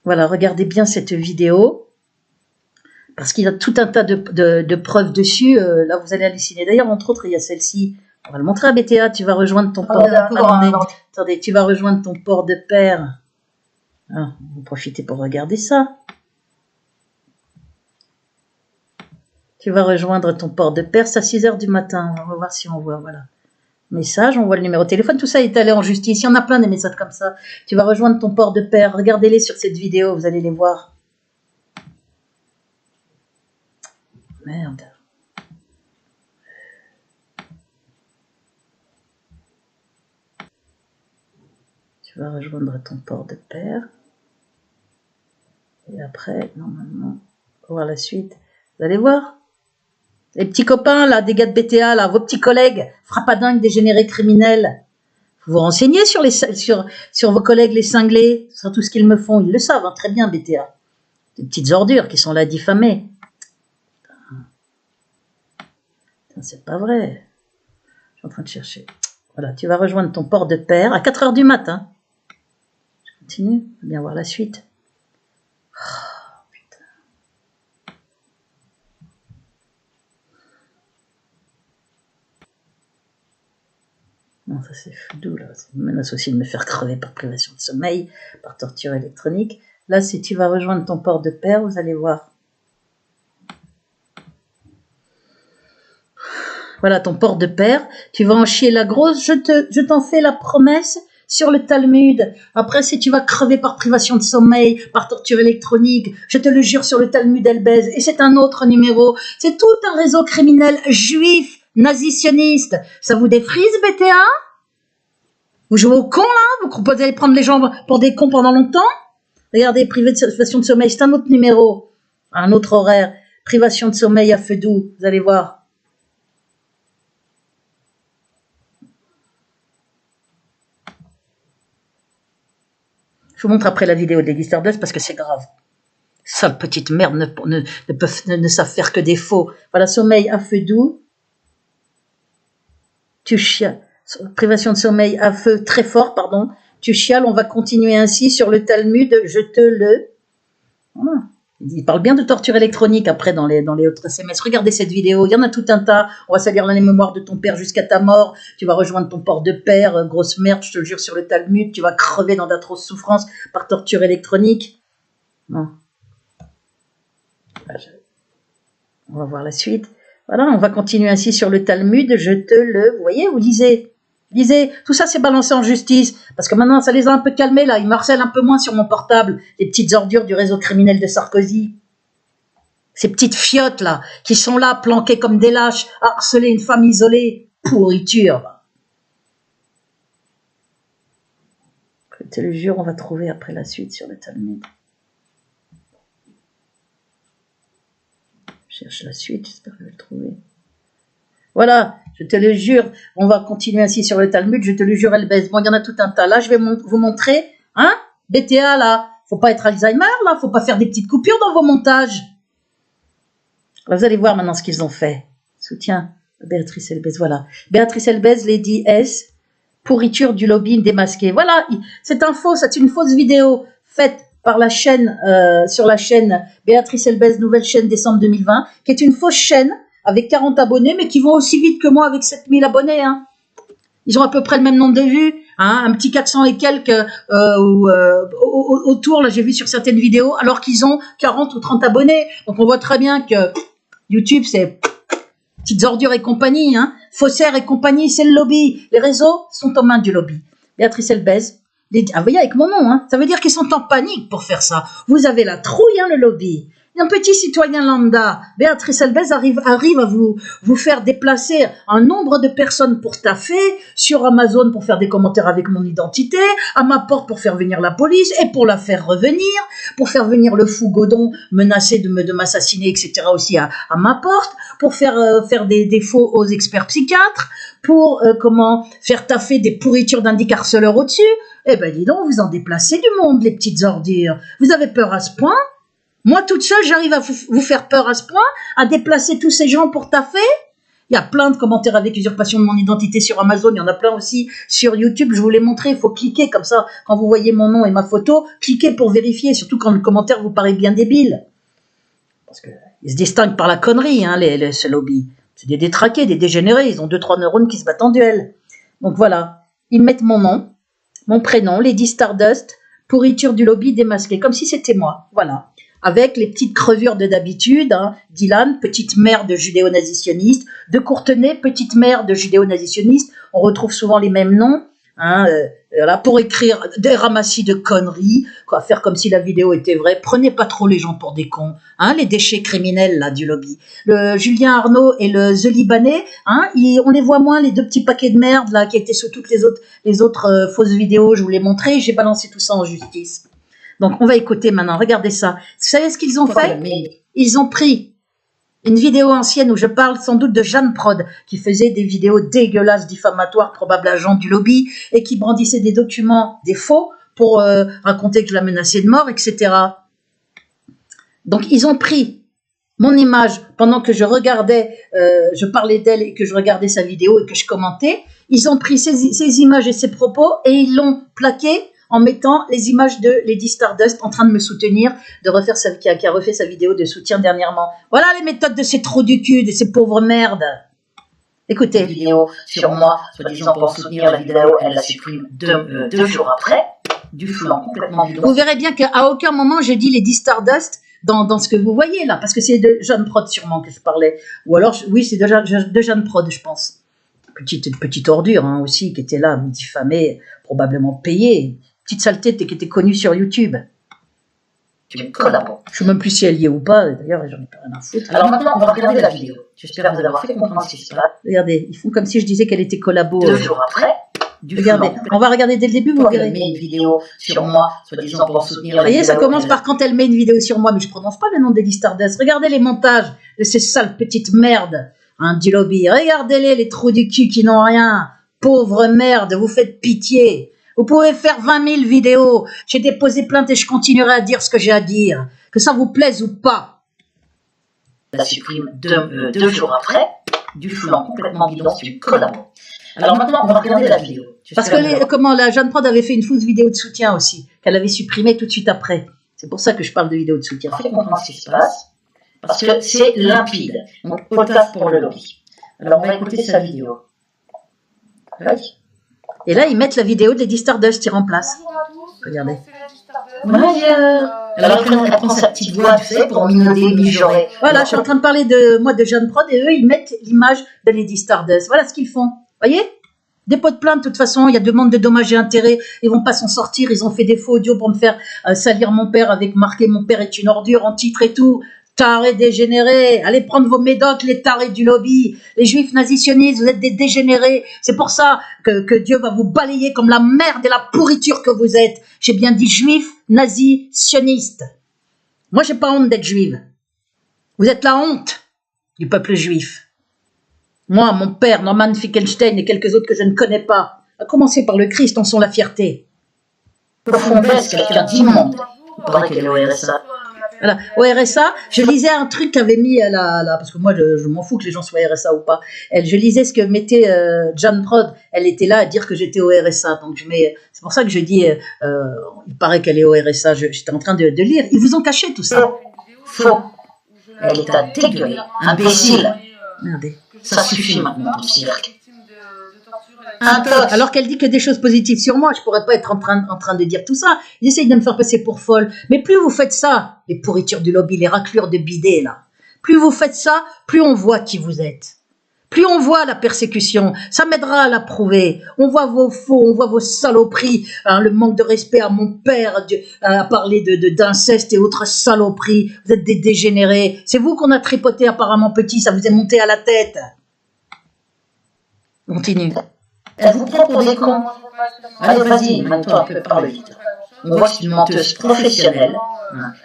Voilà, regardez bien cette vidéo. Parce qu'il y a tout un tas de preuves dessus. Là, vous allez halluciner. D'ailleurs, entre autres, il y a celle-ci. On va le montrer à BTA. Tu vas rejoindre ton port de père. Attendez, tu vas rejoindre ton port de père. Vous profitez pour regarder ça. Tu vas rejoindre ton port de père. C'est à 6h du matin. On va voir si on voit. Voilà. Message, on voit le numéro de téléphone. Tout ça est allé en justice. Il y en a plein des messages comme ça. Tu vas rejoindre ton port de père. Regardez-les sur cette vidéo. Vous allez les voir. Merde. Tu vas rejoindre ton port de pair. Et après, normalement, on va voir la suite. Vous allez voir. Les petits copains, là, des gars de BTA, là, vos petits collègues, frappadingues, dégénérés criminels. Vous vous renseignez sur vos collègues, les cinglés, sur tout ce qu'ils me font. Ils le savent, hein, très bien, BTA. Des petites ordures qui sont là diffamées. C'est pas vrai. Je suis en train de chercher. Voilà, tu vas rejoindre ton port de pair à 4 h du matin. Je continue, on va bien voir la suite. Oh, putain. Non, ça c'est foudou, là. Ça me menace aussi de me faire crever par privation de sommeil, par torture électronique. Là, si tu vas rejoindre ton port de pair, vous allez voir. Voilà ton port de pair, tu vas en chier la grosse, je t'en fais la promesse sur le Talmud. Après, si tu vas crever par privation de sommeil, par torture électronique, je te le jure sur le Talmud Elbez, et c'est un autre numéro, c'est tout un réseau criminel juif, nazi-sioniste. Ça vous défrise, BTA? Vous jouez au con, là? Vous allez prendre les gens pour des cons pendant longtemps? Regardez, privation de sommeil, c'est un autre numéro, un autre horaire. Privation de sommeil à feu doux, vous allez voir. Je vous montre après la vidéo de Lady Stardust parce que c'est grave. Sale petite merde ne savent faire que des faux. Voilà, sommeil à feu doux. Tu chiales. Privation de sommeil à feu très fort, pardon. Tu chiales, on va continuer ainsi sur le Talmud, je te le... Voilà. Il parle bien de torture électronique après dans les autres SMS. Regardez cette vidéo, il y en a tout un tas. On va salir la mémoire de ton père jusqu'à ta mort. Tu vas rejoindre ton port de père, grosse merde, je te le jure sur le Talmud. Tu vas crever dans d'atroces souffrances par torture électronique. Non. On va voir la suite. Voilà, on va continuer ainsi sur le Talmud. Je te le... Vous voyez, vous lisez. Lisez, tout ça c'est balancé en justice, parce que maintenant ça les a un peu calmés là, ils me harcèlent un peu moins sur mon portable, les petites ordures du réseau criminel de Sarkozy. Ces petites fiottes là, qui sont là, planquées comme des lâches, à harceler une femme isolée, pourriture. Je te le jure, on va trouver après la suite sur le Talmud. Je cherche la suite, j'espère que je vais le trouver. Voilà, je te le jure, on va continuer ainsi sur le Talmud, je te le jure, Elbez. Bon, il y en a tout un tas. Là, je vais vous montrer, hein, BTA, là, faut pas être Alzheimer, là, faut pas faire des petites coupures dans vos montages. Là, vous allez voir maintenant ce qu'ils ont fait. Soutien, Béatrice Elbez, voilà. Béatrice Elbez, Lady S, pourriture du lobbying démasqué. Voilà, c'est un faux, c'est une fausse vidéo faite par la chaîne, sur la chaîne Béatrice Elbez, nouvelle chaîne décembre 2020, qui est une fausse chaîne, avec 40 abonnés, mais qui vont aussi vite que moi avec 7000 abonnés. Hein. Ils ont à peu près le même nombre de vues, hein, un petit 400 et quelques autour, là j'ai vu sur certaines vidéos, alors qu'ils ont 40 ou 30 abonnés. Donc on voit très bien que YouTube, c'est petites ordures et compagnie, hein, faussaires et compagnie, c'est le lobby. Les réseaux sont aux mains du lobby. Béatrice Elbez, vous voyez avec mon nom, hein, ça veut dire qu'ils sont en panique pour faire ça. Vous avez la trouille, hein, le lobby. Un petit citoyen lambda, Béatrice Elbez arrive à vous faire déplacer un nombre de personnes pour taffer, sur Amazon pour faire des commentaires avec mon identité, à ma porte pour faire venir la police et pour la faire revenir, pour faire venir le fou Godon menacé de m'assassiner, etc. aussi à ma porte, pour faire des faux aux experts psychiatres, pour faire taffer des pourritures d'indicarceleurs au-dessus. Eh ben dis donc, vous en déplacez du monde, les petites ordures. Vous avez peur à ce point? Moi, toute seule, j'arrive à vous faire peur à ce point, à déplacer tous ces gens pour taffer. Il y a plein de commentaires avec usurpation de mon identité sur Amazon. Il y en a plein aussi sur YouTube. Je vous l'ai montré. Il faut cliquer comme ça. Quand vous voyez mon nom et ma photo, cliquez pour vérifier. Surtout quand le commentaire vous paraît bien débile. Parce qu'ils se distinguent par la connerie, hein, ce lobby. C'est des détraqués, des dégénérés. Ils ont 2-3 neurones qui se battent en duel. Donc voilà. Ils mettent mon nom, mon prénom, Lady Stardust, pourriture du lobby démasqué. Comme si c'était moi. Voilà. Avec les petites crevures de d'habitude, hein. Dylan, petite mère de judéo-nazitionniste, de Courtenay, petite mère de judéo-nazitionniste, on retrouve souvent les mêmes noms, hein, voilà, pour écrire des ramassis de conneries, quoi, faire comme si la vidéo était vraie. Prenez pas trop les gens pour des cons, hein, les déchets criminels là du lobby. Le Julien Arnaud et le The Libanais, hein, on les voit moins, les deux petits paquets de merde là qui étaient sous toutes les autres fausses vidéos. Je vous les montrais, j'ai balancé tout ça en justice. Donc on va écouter maintenant. Regardez ça. Vous savez ce qu'ils ont fait? Ils ont pris une vidéo ancienne où je parle sans doute de Jeanne Prod, qui faisait des vidéos dégueulasses, diffamatoires, probable agent du lobby, et qui brandissait des documents, des faux, pour raconter que je la menaçais de mort, etc. Donc ils ont pris mon image pendant que je regardais, je parlais d'elle et que je regardais sa vidéo et que je commentais. Ils ont pris ces images et ces propos et ils l'ont plaqué en mettant les images de Lady Stardust en train de me soutenir, qui a refait sa vidéo de soutien dernièrement. Voilà les méthodes de ces trous du cul, de ces pauvres merdes. Écoutez. Une vidéo sur moi, soi-disant pour soutenir la vidéo, elle la supprime deux jours après, du flanc complètement bidon. Vous verrez bien qu'à aucun moment je dis Lady Stardust dans ce que vous voyez là, parce que c'est de Jeanne Prod sûrement que je parlais. Ou alors, oui, c'est de Jeanne Prod, je pense. Petite ordure hein, aussi, qui était là, me diffamée, probablement payée. Petite saleté qui était connue sur YouTube. Tu me collabores. Je ne sais même plus si elle y est ou pas, d'ailleurs, j'en ai pas rien à foutre. Alors maintenant, on va regarder la vidéo. J'espère vous avoir fait comprendre ce qui se passe. Regardez, ils font comme si je disais qu'elle était collabo. 2 jours après, regardez, on va regarder dès le début, vous verrez. Elle met une vidéo sur moi, soi-disant pour soutenir la vidéo. Vous voyez, ça commence par quand elle met une vidéo sur moi, mais je ne prononce pas le nom d'Eddie Stardust. Regardez les montages de ces sales petites merdes hein, du lobby. Regardez-les, les trous du cul qui n'ont rien. Pauvres merdes, vous faites pitié. Vous pouvez faire 20 000 vidéos. J'ai déposé plainte et je continuerai à dire ce que j'ai à dire. Que ça vous plaise ou pas. La supprime 2 jours après, du flanc complètement bidon, tu collabores. Alors maintenant, on va regarder la vidéo. Parce que la Jeanne Prod avait fait une fausse vidéo de soutien aussi, qu'elle avait supprimée tout de suite après. C'est pour ça que je parle de vidéo de soutien. Faites comprendre ce qui se passe, parce que c'est limpide. Donc, au taf pour le lobby. Alors, on va écouter sa vidéo. Oui. Et là, ils mettent la vidéo de Lady Stardust, ils remplacent. Regardez. Alors, elle prend sa petite voix, tu sais, pour minauder, mijorer. Voilà, je suis en train de parler de Jeanne Prod et eux, ils mettent l'image de Lady Stardust. Voilà ce qu'ils font. Voyez? Dépôt de plainte, de toute façon, il y a demande de dommages et intérêts. Ils vont pas s'en sortir. Ils ont fait des faux audios pour me faire salir mon père avec marqué "Mon père est une ordure" en titre et tout. Tarés dégénérés, allez prendre vos médocs, les tarés du lobby, les juifs nazis-sionistes, vous êtes des dégénérés. C'est pour ça que Dieu va vous balayer comme la merde et la pourriture que vous êtes. J'ai bien dit juifs, nazis, sionistes. Moi, j'ai pas honte d'être juive. Vous êtes la honte du peuple juif. Moi, mon père, Norman Finkelstein et quelques autres que je ne connais pas, à commencer par le Christ, en sont la fierté. Au fond d'elle, c'est quelqu'un d'immonde. Il paraît qu'elle est au RSA. Voilà. Au RSA, je lisais un truc qu'avait mis parce que moi je m'en fous que les gens soient RSA ou pas. Je lisais ce que mettait Jeanne Prod. Elle était là à dire que j'étais au RSA. Donc c'est pour ça que je dis, il paraît qu'elle est au RSA. J'étais en train de lire. Ils vous ont caché tout ça. Faux. Elle est à dégueuler. Imbécile. Regardez. Ça suffit maintenant, ton cirque. Alors qu'elle dit que des choses positives sur moi, je pourrais pas être en train de dire tout ça. Ils essayent de me faire passer pour folle. Mais plus vous faites ça, les pourritures du lobby, les raclures de bidet, là, plus vous faites ça, plus on voit qui vous êtes. Plus on voit la persécution, ça m'aidera à la prouver. On voit vos faux, on voit vos saloperies, hein, le manque de respect à mon père, à parler d'inceste et autres saloperies. Vous êtes des dégénérés. C'est vous qu'on a tripoté apparemment petit, ça vous est monté à la tête. Continue. Elle vous prend pour des cons. Allez, vas-y, mets-toi un peu par le vide. On voit que c'est une menteuse professionnelle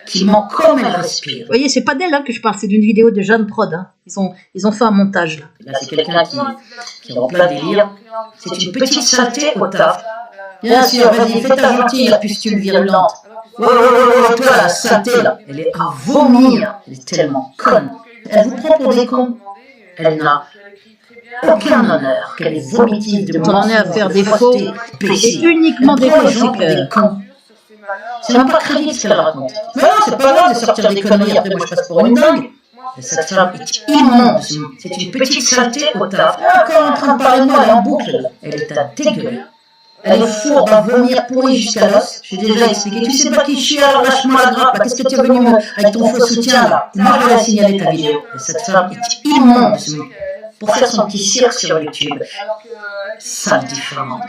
qui ment comme elle respire. Vous voyez, c'est pas d'elle hein, que je parle, c'est d'une vidéo de Jeanne Prod. Hein. Ils ont fait un montage. Là, c'est quelqu'un qui est en plein délire. C'est une petite saleté au taf. Bien sûr, vas-y, fais ta gentille, la pustule virulente. Oh, toi, la saleté, là, elle est à vomir. Elle est tellement conne. Elle vous prend pour des cons. Elle n'a aucun honneur, qu'elle est vomitive de on en est à faire des faux et uniquement des faux cons. C'est même pas crédible ce qu'elle raconte. Mais non, c'est pas grave de sortir des conneries, après moi je passe pour une dingue. Cette femme est immonde, c'est une petite saleté au taf. Encore en train de parler de moi, elle est en boucle. Elle est à dégueuler. Elle est fourbe à vomir pourrie jusqu'à l'os. J'ai déjà expliqué. Tu sais pas qui je suis, alors lâche-moi la grappe. Qu'est-ce que tu es venu avec ton faux soutien là? Moi je vais signaler ta vidéo. Et cette femme est immonde pour faire son petit cirque sur YouTube. Sale diffamant.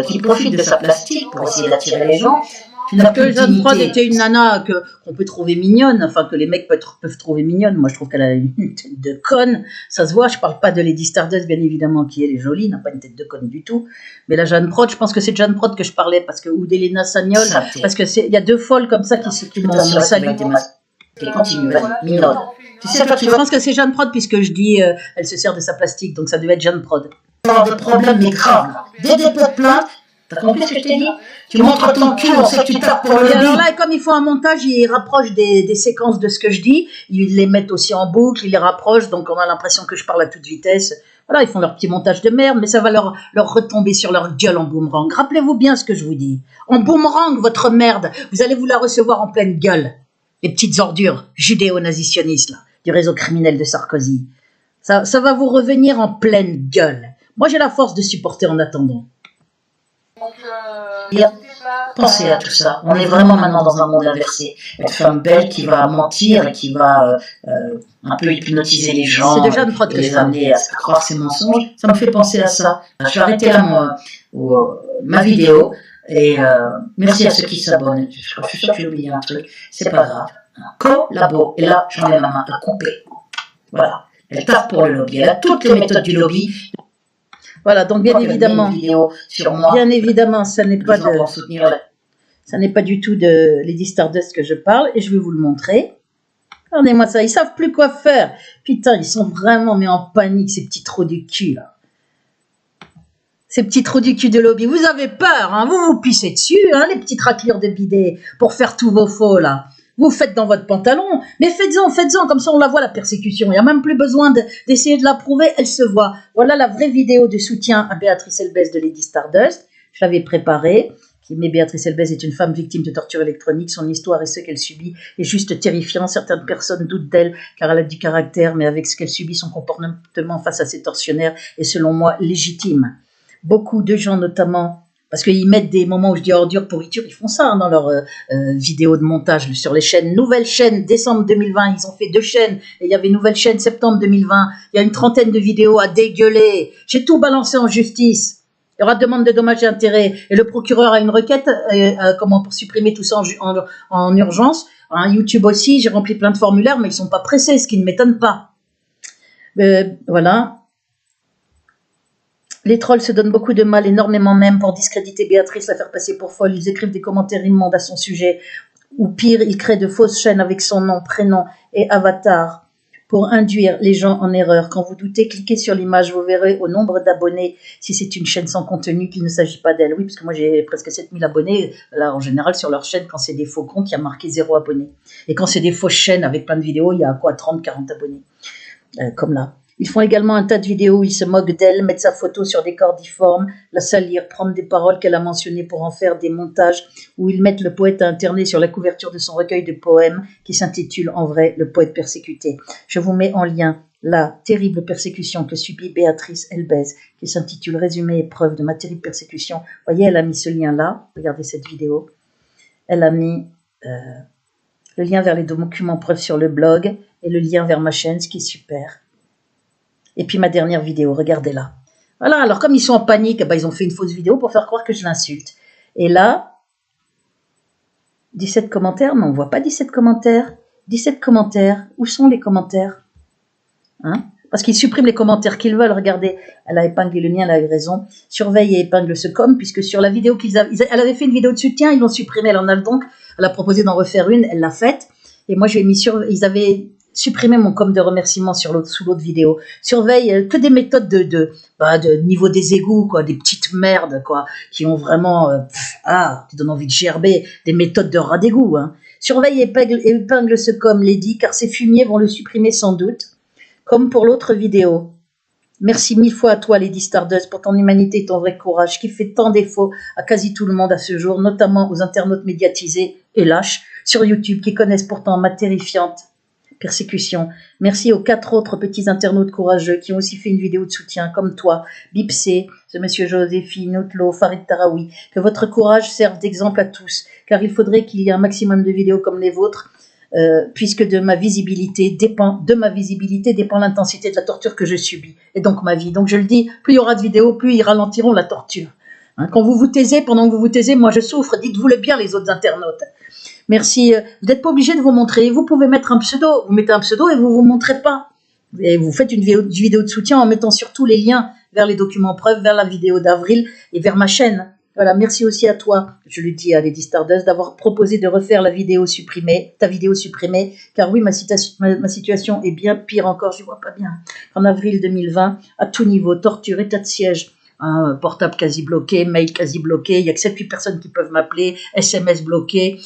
qui profite de sa plastique pour essayer d'attirer les gens. Tu n'as plus Que de Jeanne Prod dignité. était une nana qu'on peut trouver mignonne, enfin que les mecs peuvent trouver mignonne. Moi, je trouve qu'elle a une tête de conne. Ça se voit, je parle pas de Lady Stardust, bien évidemment, qui elle est jolie, n'a pas une tête de conne du tout. Mais la Jeanne Prod, je pense que c'est de Jeanne Prod que je parlais, parce que, ou d'Elena Sagnol, Saleté. parce que il y a deux folles comme ça qui m'ont salué. Continue, vas-y, minaude. Tu sais, toi, tu Je vas pense que c'est Jeanne Prod, puisque je dis, elle se sert de sa plastique, donc ça devait être Jeanne Prod. avoir des problèmes, mais graves. Dès des pots de plainte, t'as compris ce que je t'ai dit? Tu montres ton cul, on sait que tu tapes pour le Et alors lobby. là, comme ils font un montage, ils rapprochent des séquences de ce que je dis, ils les mettent aussi en boucle, ils les rapprochent, donc on a l'impression que je parle à toute vitesse. Voilà, ils font leur petit montage de merde, mais ça va leur retomber sur leur gueule en boomerang. Rappelez-vous bien ce que je vous dis. En boomerang, votre merde, vous allez vous la recevoir en pleine gueule. Les petites ordures judéo-nazitionnistes, là, du réseau criminel de Sarkozy. Ça va vous revenir en pleine gueule. Moi, j'ai la force de supporter en attendant. Pensez à tout ça. On est vraiment maintenant dans un monde inversé. Une femme belle qui va mentir et qui va un peu hypnotiser les gens. C'est de Jeanne Prod et que je les parle. amener à se croire ses mensonges. Ça me fait penser à ça. Je vais arrêter là ma vidéo. Et merci à ceux qui s'abonnent. Je suis sûr que j'ai oublié un truc. C'est pas grave. Collabo. Et là, j'en ai ma main à couper. Voilà. Elle tape pour le lobby. Elle a toutes les méthodes du lobby. Voilà, donc bien évidemment, Sur moi. bien évidemment, ça n'est pas de... soutenir Ça n'est pas du tout de Lady Stardust que je parle, et je vais vous le montrer. Regardez-moi ça, ils savent plus quoi faire. Putain, ils sont vraiment mais en panique, ces petits trous du cul, là. Ces petits trous du cul de lobby. Vous avez peur, hein, vous vous pissez dessus, hein, les petites raclures de bidet, pour faire tous vos faux, là. Vous faites dans votre pantalon, mais faites-en, comme ça on la voit, la persécution. Il n'y a même plus besoin d'essayer de la prouver, elle se voit. Voilà la vraie vidéo de soutien à Béatrice Elbès de Lady Stardust. Je l'avais préparée. Mais Béatrice Elbès est une femme victime de torture électronique. Son histoire et ce qu'elle subit est juste terrifiant. Certaines personnes doutent d'elle car elle a du caractère, mais avec ce qu'elle subit, son comportement face à ces tortionnaires est selon moi légitime. Beaucoup de gens notamment, parce qu'ils mettent des moments où je dis ordure, pourriture, ils font ça hein, dans leurs vidéos de montage sur les chaînes. Nouvelle chaîne, décembre 2020, ils ont fait 2 chaînes. Et il y avait nouvelle chaîne, septembre 2020. Il y a une trentaine de vidéos à dégueuler. J'ai tout balancé en justice. Il y aura demande de dommages et intérêts. Et le procureur a une requête pour supprimer tout ça en urgence. Hein, YouTube aussi, j'ai rempli plein de formulaires, mais ils ne sont pas pressés, ce qui ne m'étonne pas. Voilà. Les trolls se donnent beaucoup de mal, énormément même, pour discréditer Béatrice, la faire passer pour folle. Ils écrivent des commentaires immondes à son sujet. Ou pire, ils créent de fausses chaînes avec son nom, prénom et avatar pour induire les gens en erreur. Quand vous doutez, cliquez sur l'image, vous verrez au nombre d'abonnés si c'est une chaîne sans contenu qu'il ne s'agit pas d'elle. Oui, parce que moi j'ai presque 7000 abonnés. Là, en général, sur leur chaîne, quand c'est des faux comptes, il y a marqué 0 abonnés. Et quand c'est des fausses chaînes avec plein de vidéos, il y a quoi, 30, 40 abonnés. Comme là. Ils font également un tas de vidéos où ils se moquent d'elle, mettent sa photo sur des corps difformes, la salir, prendre des paroles qu'elle a mentionnées pour en faire des montages, où ils mettent le poète à interner sur la couverture de son recueil de poèmes qui s'intitule en vrai « Le poète persécuté ». Je vous mets en lien la terrible persécution que subit Béatrice Elbès, qui s'intitule « Résumé et preuve de ma terrible persécution ». Vous voyez, elle a mis ce lien-là, regardez cette vidéo. Elle a mis le lien vers les documents preuves sur le blog et le lien vers ma chaîne, ce qui est super. Et puis ma dernière vidéo, regardez-la. Voilà, alors comme ils sont en panique, ils ont fait une fausse vidéo pour faire croire que je l'insulte. Et là, 17 commentaires, mais on ne voit pas 17 commentaires. 17 commentaires, où sont les commentaires hein? Parce qu'ils suppriment les commentaires qu'ils veulent, regardez. Elle a épinglé le mien, elle a eu raison. Surveille et épingle ce com, puisque sur la vidéo elle avait fait une vidéo de soutien, ils l'ont supprimée, elle en a donc, elle a proposé d'en refaire une, elle l'a faite. Et moi, je l'ai mis ils avaient supprimer mon com de remerciement sous l'autre vidéo. Surveille que des méthodes de niveau des égouts, quoi, des petites merdes, quoi, qui ont vraiment, qui donnent envie de gerber, des méthodes de rat d'égout, hein. Surveille et épingle ce com, Lady, car ces fumiers vont le supprimer sans doute, comme pour l'autre vidéo. Merci 1000 fois à toi, Lady Stardust, pour ton humanité et ton vrai courage, qui fait tant défaut à quasi tout le monde à ce jour, notamment aux internautes médiatisés et lâches sur YouTube, qui connaissent pourtant ma terrifiante persécution. Merci aux 4 autres petits internautes courageux qui ont aussi fait une vidéo de soutien, comme toi, Bipsé, ce monsieur Joséphine, Outlo, Farid Taraoui. Que votre courage serve d'exemple à tous, car il faudrait qu'il y ait un maximum de vidéos comme les vôtres, puisque de ma visibilité dépend l'intensité de la torture que je subis, et donc ma vie. Donc je le dis, plus il y aura de vidéos, plus ils ralentiront la torture. Hein, quand vous vous taisez, pendant que vous vous taisez, moi je souffre, dites-vous le bien les autres internautes. Merci, vous n'êtes pas obligé de vous montrer, vous pouvez mettre un pseudo, vous mettez un pseudo et vous vous montrez pas. Et vous faites une vidéo de soutien en mettant surtout les liens vers les documents preuves, vers la vidéo d'avril et vers ma chaîne. Voilà, merci aussi à toi, je lui dis à Lady Stardust, d'avoir proposé de refaire la vidéo supprimée, ta vidéo supprimée, car oui, ma situation est bien pire encore, je ne vois pas bien. En avril 2020, à tout niveau, torture, état de siège, hein, portable quasi bloqué, mail quasi bloqué, il n'y a que 7-8 personnes qui peuvent m'appeler, SMS bloqué,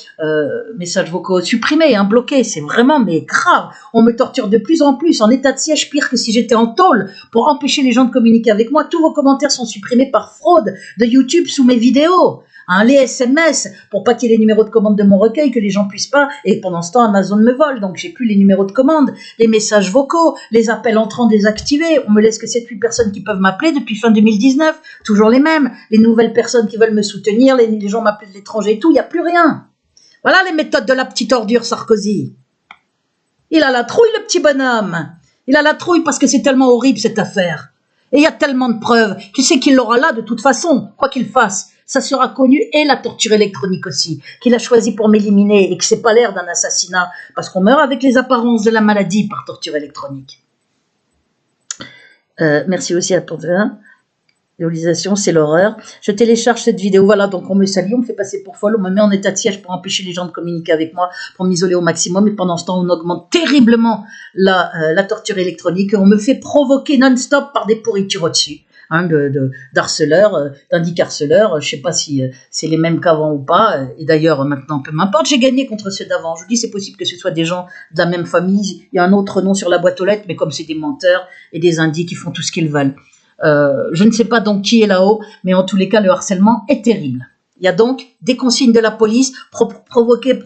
messages vocaux supprimés, hein, bloqués, c'est vraiment mais grave. On me torture de plus en plus, en état de siège, pire que si j'étais en tôle, pour empêcher les gens de communiquer avec moi. Tous vos commentaires sont supprimés par fraude de YouTube sous mes vidéos. Hein, les SMS, pour pas qu'il y ait les numéros de commande de mon recueil, que les gens puissent pas, et pendant ce temps Amazon me vole, donc j'ai plus les numéros de commande, les messages vocaux, les appels entrants désactivés, on me laisse que 7-8 personnes qui peuvent m'appeler depuis fin 2019, toujours les mêmes, les nouvelles personnes qui veulent me soutenir, les gens m'appellent de l'étranger et tout, il n'y a plus rien. Voilà les méthodes de la petite ordure Sarkozy. Il a la trouille le petit bonhomme, il a la trouille parce que c'est tellement horrible cette affaire, et il y a tellement de preuves, qui sait qu'il l'aura là de toute façon, quoi qu'il fasse. Ça sera connu, et la torture électronique aussi, qu'il a choisi pour m'éliminer et que c'est pas l'air d'un assassinat, parce qu'on meurt avec les apparences de la maladie par torture électronique. Merci aussi à Pontin. Réalisation, c'est l'horreur. Je télécharge cette vidéo, voilà, donc on me salue, on me fait passer pour folle, on me met en état de siège pour empêcher les gens de communiquer avec moi, pour m'isoler au maximum, et pendant ce temps, on augmente terriblement la torture électronique, et on me fait provoquer non-stop par des pourritures au-dessus. Hein, d'harceleurs, d'indic-harceleurs, je ne sais pas si c'est les mêmes qu'avant ou pas, et d'ailleurs maintenant peu m'importe, j'ai gagné contre ceux d'avant, je vous dis c'est possible que ce soit des gens de la même famille, il y a un autre nom sur la boîte aux lettres, mais comme c'est des menteurs et des indiques qui font tout ce qu'ils veulent. Je ne sais pas donc qui est là-haut, mais en tous les cas le harcèlement est terrible. Il y a donc des consignes de la police, provoquer,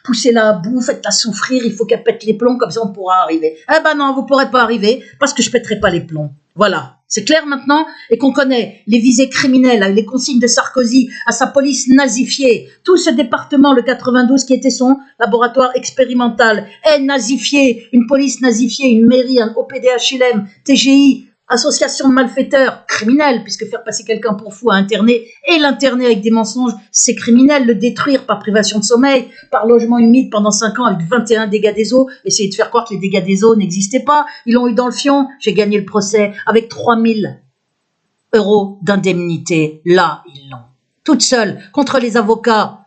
poussez-la à bout, faites-la souffrir, il faut qu'elle pète les plombs, comme ça on pourra arriver. Eh ben non, vous ne pourrez pas arriver, parce que je ne pèterai pas les plombs. Voilà, c'est clair maintenant, et qu'on connaît les visées criminelles, les consignes de Sarkozy à sa police nazifiée. Tout ce département, le 92, qui était son laboratoire expérimental, est nazifié, une police nazifiée, une mairie, un OPDHLM, TGI, association de malfaiteurs, criminels, puisque faire passer quelqu'un pour fou à interner, et l'interner avec des mensonges, c'est criminel, le détruire par privation de sommeil, par logement humide pendant 5 ans avec 21 dégâts des eaux, essayer de faire croire que les dégâts des eaux n'existaient pas, ils l'ont eu dans le fion, j'ai gagné le procès, avec 3000 € d'indemnité, là, ils l'ont, toute seule, contre les avocats,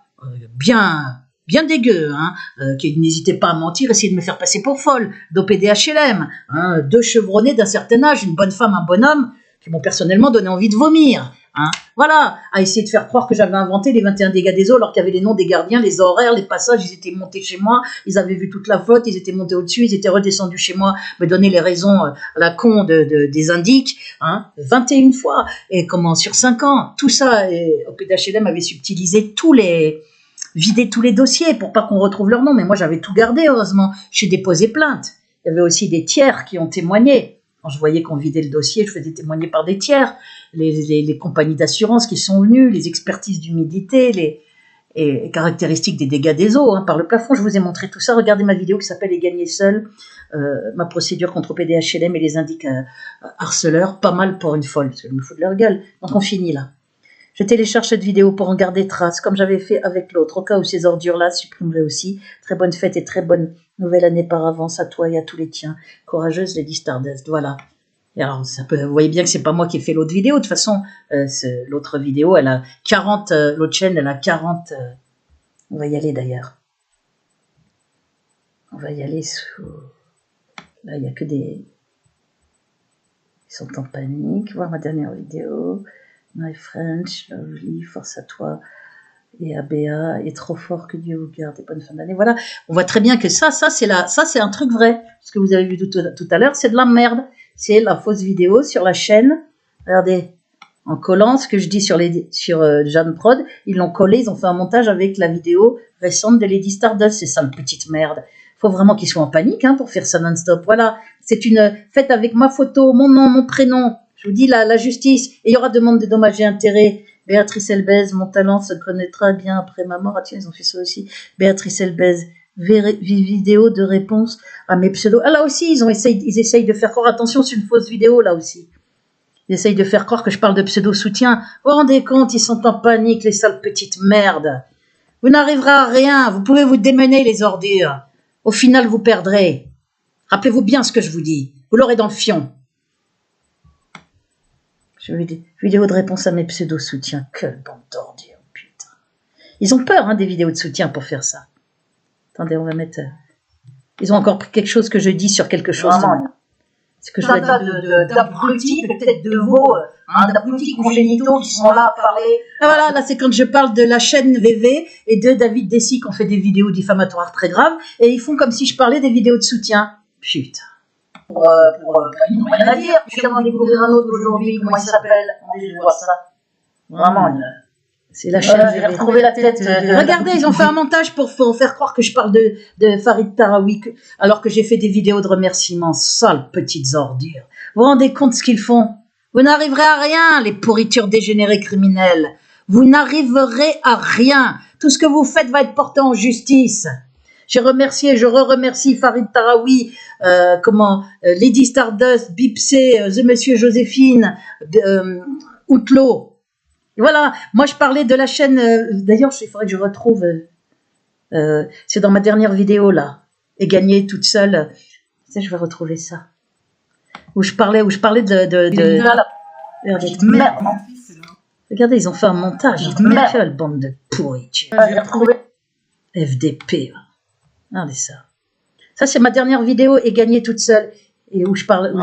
bien dégueu, hein, qui n'hésitez pas à mentir, essayer de me faire passer pour folle, d'OPDHLM, hein, 2 chevronnés d'un certain âge, une bonne femme, un bonhomme, qui m'ont personnellement donné envie de vomir. Hein. Voilà, à essayer de faire croire que j'avais inventé les 21 dégâts des eaux, alors qu'il y avait les noms des gardiens, les horaires, les passages, ils étaient montés chez moi, ils avaient vu toute la flotte, ils étaient montés au-dessus, ils étaient redescendus chez moi, me donner les raisons à la con des indiques, hein, 21 fois, et comment, sur 5 ans, tout ça, et OPDHLM avait subtilisé vider tous les dossiers pour pas qu'on retrouve leur nom, mais moi j'avais tout gardé, heureusement, j'ai déposé plainte. Il y avait aussi des tiers qui ont témoigné. Quand je voyais qu'on vidait le dossier, je faisais témoigner par des tiers, les compagnies d'assurance qui sont venues, les expertises d'humidité, les caractéristiques des dégâts des eaux, hein, par le plafond, je vous ai montré tout ça, regardez ma vidéo qui s'appelle « Et gagner seul », ma procédure contre PDHLM et les indiques harceleurs, pas mal pour une folle, parce que je me fous de leur gueule, donc on finit là. Je télécharge cette vidéo pour en garder trace, comme j'avais fait avec l'autre, au cas où ces ordures-là supprimeraient aussi. Très bonne fête et très bonne nouvelle année par avance à toi et à tous les tiens. Courageuse Lady Stardust, voilà. Et alors, vous voyez bien que c'est pas moi qui ai fait l'autre vidéo. De toute façon, l'autre vidéo, elle a 40, l'autre chaîne, elle a 40. On va y aller d'ailleurs. On va y aller sous. Là, il n'y a que des. Ils sont en panique. Voir ma dernière vidéo. My French, lovely, force à toi et à Béa, et trop fort, que Dieu vous garde et bonne fin d'année. Voilà, on voit très bien que ça c'est un truc vrai. Ce que vous avez vu tout à l'heure, c'est de la merde. C'est la fausse vidéo sur la chaîne. Regardez, en collant ce que je dis sur Jeanne Prod, ils l'ont collé, ils ont fait un montage avec la vidéo récente de Lady Stardust. C'est ça, le petite merde. Faut vraiment qu'ils soient en panique hein, pour faire ça non-stop. Voilà, c'est une fête avec ma photo, mon nom, mon prénom. Je vous dis, la justice, et il y aura demande de dommages et intérêts. Béatrice Elbez, mon talent se connaîtra bien après ma mort. Ah tiens, ils ont fait ça aussi. Béatrice Elbez, vidéo de réponse à mes pseudos. Ah là aussi, ils essayent de faire croire, attention, c'est une fausse vidéo là aussi. Ils essayent de faire croire que je parle de pseudo-soutien. Vous vous rendez compte, ils sont en panique, les sales petites merdes. Vous n'arriverez à rien, vous pouvez vous démener les ordures. Au final, vous perdrez. Rappelez-vous bien ce que je vous dis. Vous l'aurez dans le fion. Vidéo de réponse à mes pseudo-soutiens. Quelle bande d'ordures, putain. Ils ont peur des vidéos de soutien pour faire ça. Attendez, on va mettre... Ils ont encore pris quelque chose que je dis sur quelque chose. C'est que je dois dire d'abrutis, peut-être de veaux, d'abrutis congénitaux qui sont là à parler. Ah voilà, là c'est quand je parle de la chaîne VV et de David Dessy qui ont fait des vidéos diffamatoires très graves et ils font comme si je parlais des vidéos de soutien. Putain. Ils n'ont rien à dire. Je viens d'en découvrir un autre aujourd'hui. Comment il s'appelle? Je vais voir ça. Vraiment. C'est la chaîne. J'ai retrouvé la tête de... Regardez, ils ont fait un montage pour faire croire que je parle de Farid Tahawi, alors que j'ai fait des vidéos de remerciements. Sales petites ordures. Vous vous rendez compte de ce qu'ils font? Vous n'arriverez à rien, les pourritures dégénérées criminels. Vous n'arriverez à rien. Tout ce que vous faites va être porté en justice. J'ai remercié, je remercie Farid Tahawi, Lady Stardust, Bipsé, The Monsieur Joséphine, Outlaw. Voilà, moi je parlais de la chaîne, d'ailleurs il faudrait que je retrouve, c'est dans ma dernière vidéo là, et gagner toute seule, je vais retrouver ça, où je parlais de merde. Regardez, ils ont fait un montage, quelle bande de pourritures. J'ai retrouvé FDP, regardez ça. Ça c'est ma dernière vidéo, et gagner toute seule, et où je parle,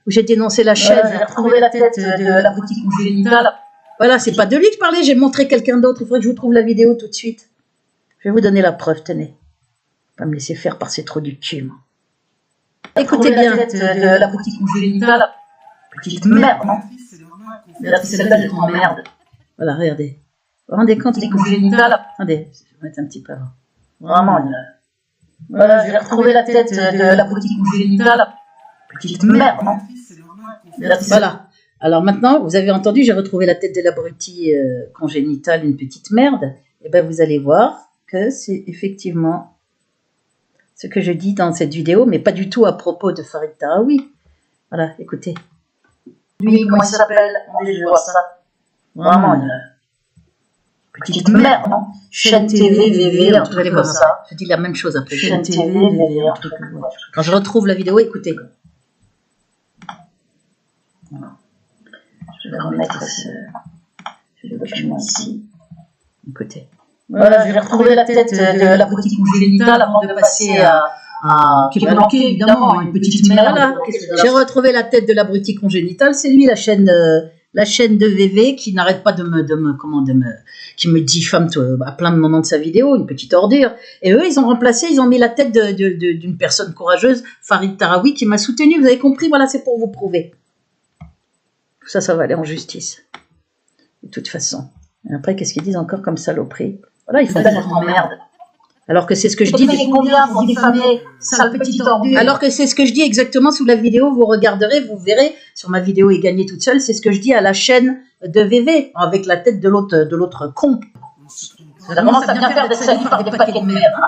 où j'ai dénoncé la chaîne. J'ai retrouvé la tête de la boutique congénitale. Voilà, c'est pas de lui que je parlais, j'ai montré quelqu'un d'autre. Il faudrait que je vous trouve la vidéo tout de suite. Je vais vous donner la preuve, tenez. Pas me laisser faire par ces trous du cul, moi. Écoutez bien. La tête de la boutique congénitale. Petite merde, non? Celle-là, je t'emmerde. Voilà, regardez. Vous vous rendez compte? Les congénitales. Attendez, je vais mettre un petit peu avant. Vraiment. Voilà, j'ai retrouvé la tête de la boutique congénitale. Petite merde, non? Voilà. Alors maintenant, vous avez entendu, j'ai retrouvé la tête de l'abruti congénitale, une petite merde. Et bien vous allez voir que c'est effectivement ce que je dis dans cette vidéo, mais pas du tout à propos de Farid Tahawi. Voilà, écoutez. Lui, comment il s'appelle? Je vais voir ça. Vraiment, petite merde, non? Chaîne TV, VV, un truc comme ça. Je dis la même chose après. Chaîne TV, VV, un truc comme ça. Quand je retrouve la vidéo, écoutez. Je vais remettre ce document ici. Écoutez. Voilà, j'ai retrouvé la tête de la boutique congénitale avant de passer à qui est planquée, évidemment, une petite merde. Voilà. J'ai retrouvé la tête de l'abruti congénital. C'est lui, la chaîne de VV qui n'arrête pas qui me diffame à plein de moments de sa vidéo, une petite ordure. Et eux, ils ont mis la tête d'une personne courageuse, Farid Tahawi, qui m'a soutenu. Vous avez compris? Voilà, c'est pour vous prouver. Tout ça va aller en justice. De toute façon. Et après, qu'est-ce qu'ils disent encore comme saloperie? Voilà, ils font tellement merde. Alors que c'est ce que je dis. Combien pour diffamer, sale petite ordure. Alors que c'est ce que je dis exactement sous la vidéo. Vous regarderez, vous verrez sur ma vidéo et gagner toute seule. C'est ce que je dis à la chaîne de VV avec la tête de l'autre con. Ça commence à bien faire d'être sali par des paquets de merde.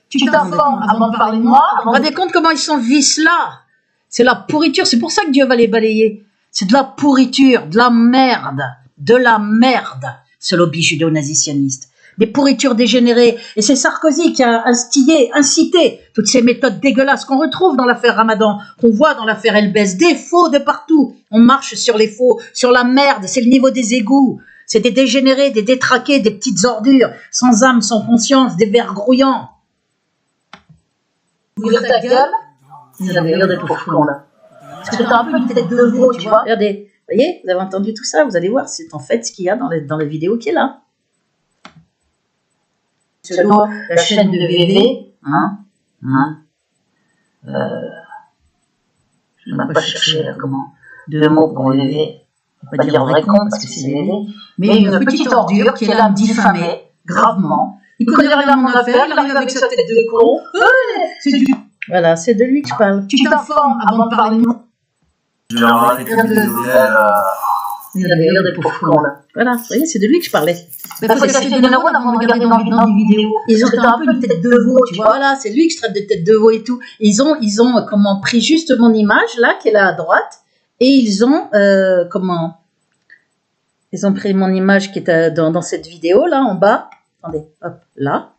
Tu t'informes avant de parler de moi. Vous vous rendez compte comment ils sont vices-là? C'est la pourriture, c'est pour ça que Dieu va les balayer. C'est de la pourriture, de la merde, ce lobby judéo-nazitianiste. Des pourritures dégénérées. Et c'est Sarkozy qui a incité toutes ces méthodes dégueulasses qu'on retrouve dans l'affaire Ramadan, qu'on voit dans l'affaire Elbès, des faux de partout. On marche sur les faux, sur la merde, c'est le niveau des égouts. C'est des dégénérés, des détraqués, des petites ordures, sans âme, sans conscience, des vers grouillants. Ouvrir ta gueule, vous avez l'air d'être pour con là. Parce que t'as un peu une tête de veau, tu vois. Regardez, vous voyez, vous avez entendu tout ça, vous allez voir, c'est en fait ce qu'il y a dans la vidéo qui est là. Selon la chaîne de VV, je ne vais pas chercher deux mots pour VV. Je ne vais pas dire vrai con parce que c'est VV. Mais une petite ordure qui est là à me diffamer gravement. Il connaît rien de mon affaire, il arrive avec sa tête de con. Voilà, c'est de lui que je parle. Tu t'informes avant de parler de moi. Je vais avoir quelques vidéos D'ailleurs, des pauvres cons, là. Voilà, vous voyez, c'est de lui que je parlais. Mais il faut laisser des neurones avant de regarder dans des vidéos. Ils ont un peu une tête de veau, tu vois. Voilà, c'est lui que je traite de tête de veau et tout. Ils ont comment, pris juste mon image, là, qui est là à droite, et ils ont, ils ont pris mon image qui est dans cette vidéo, là, en bas. Attendez, hop, là.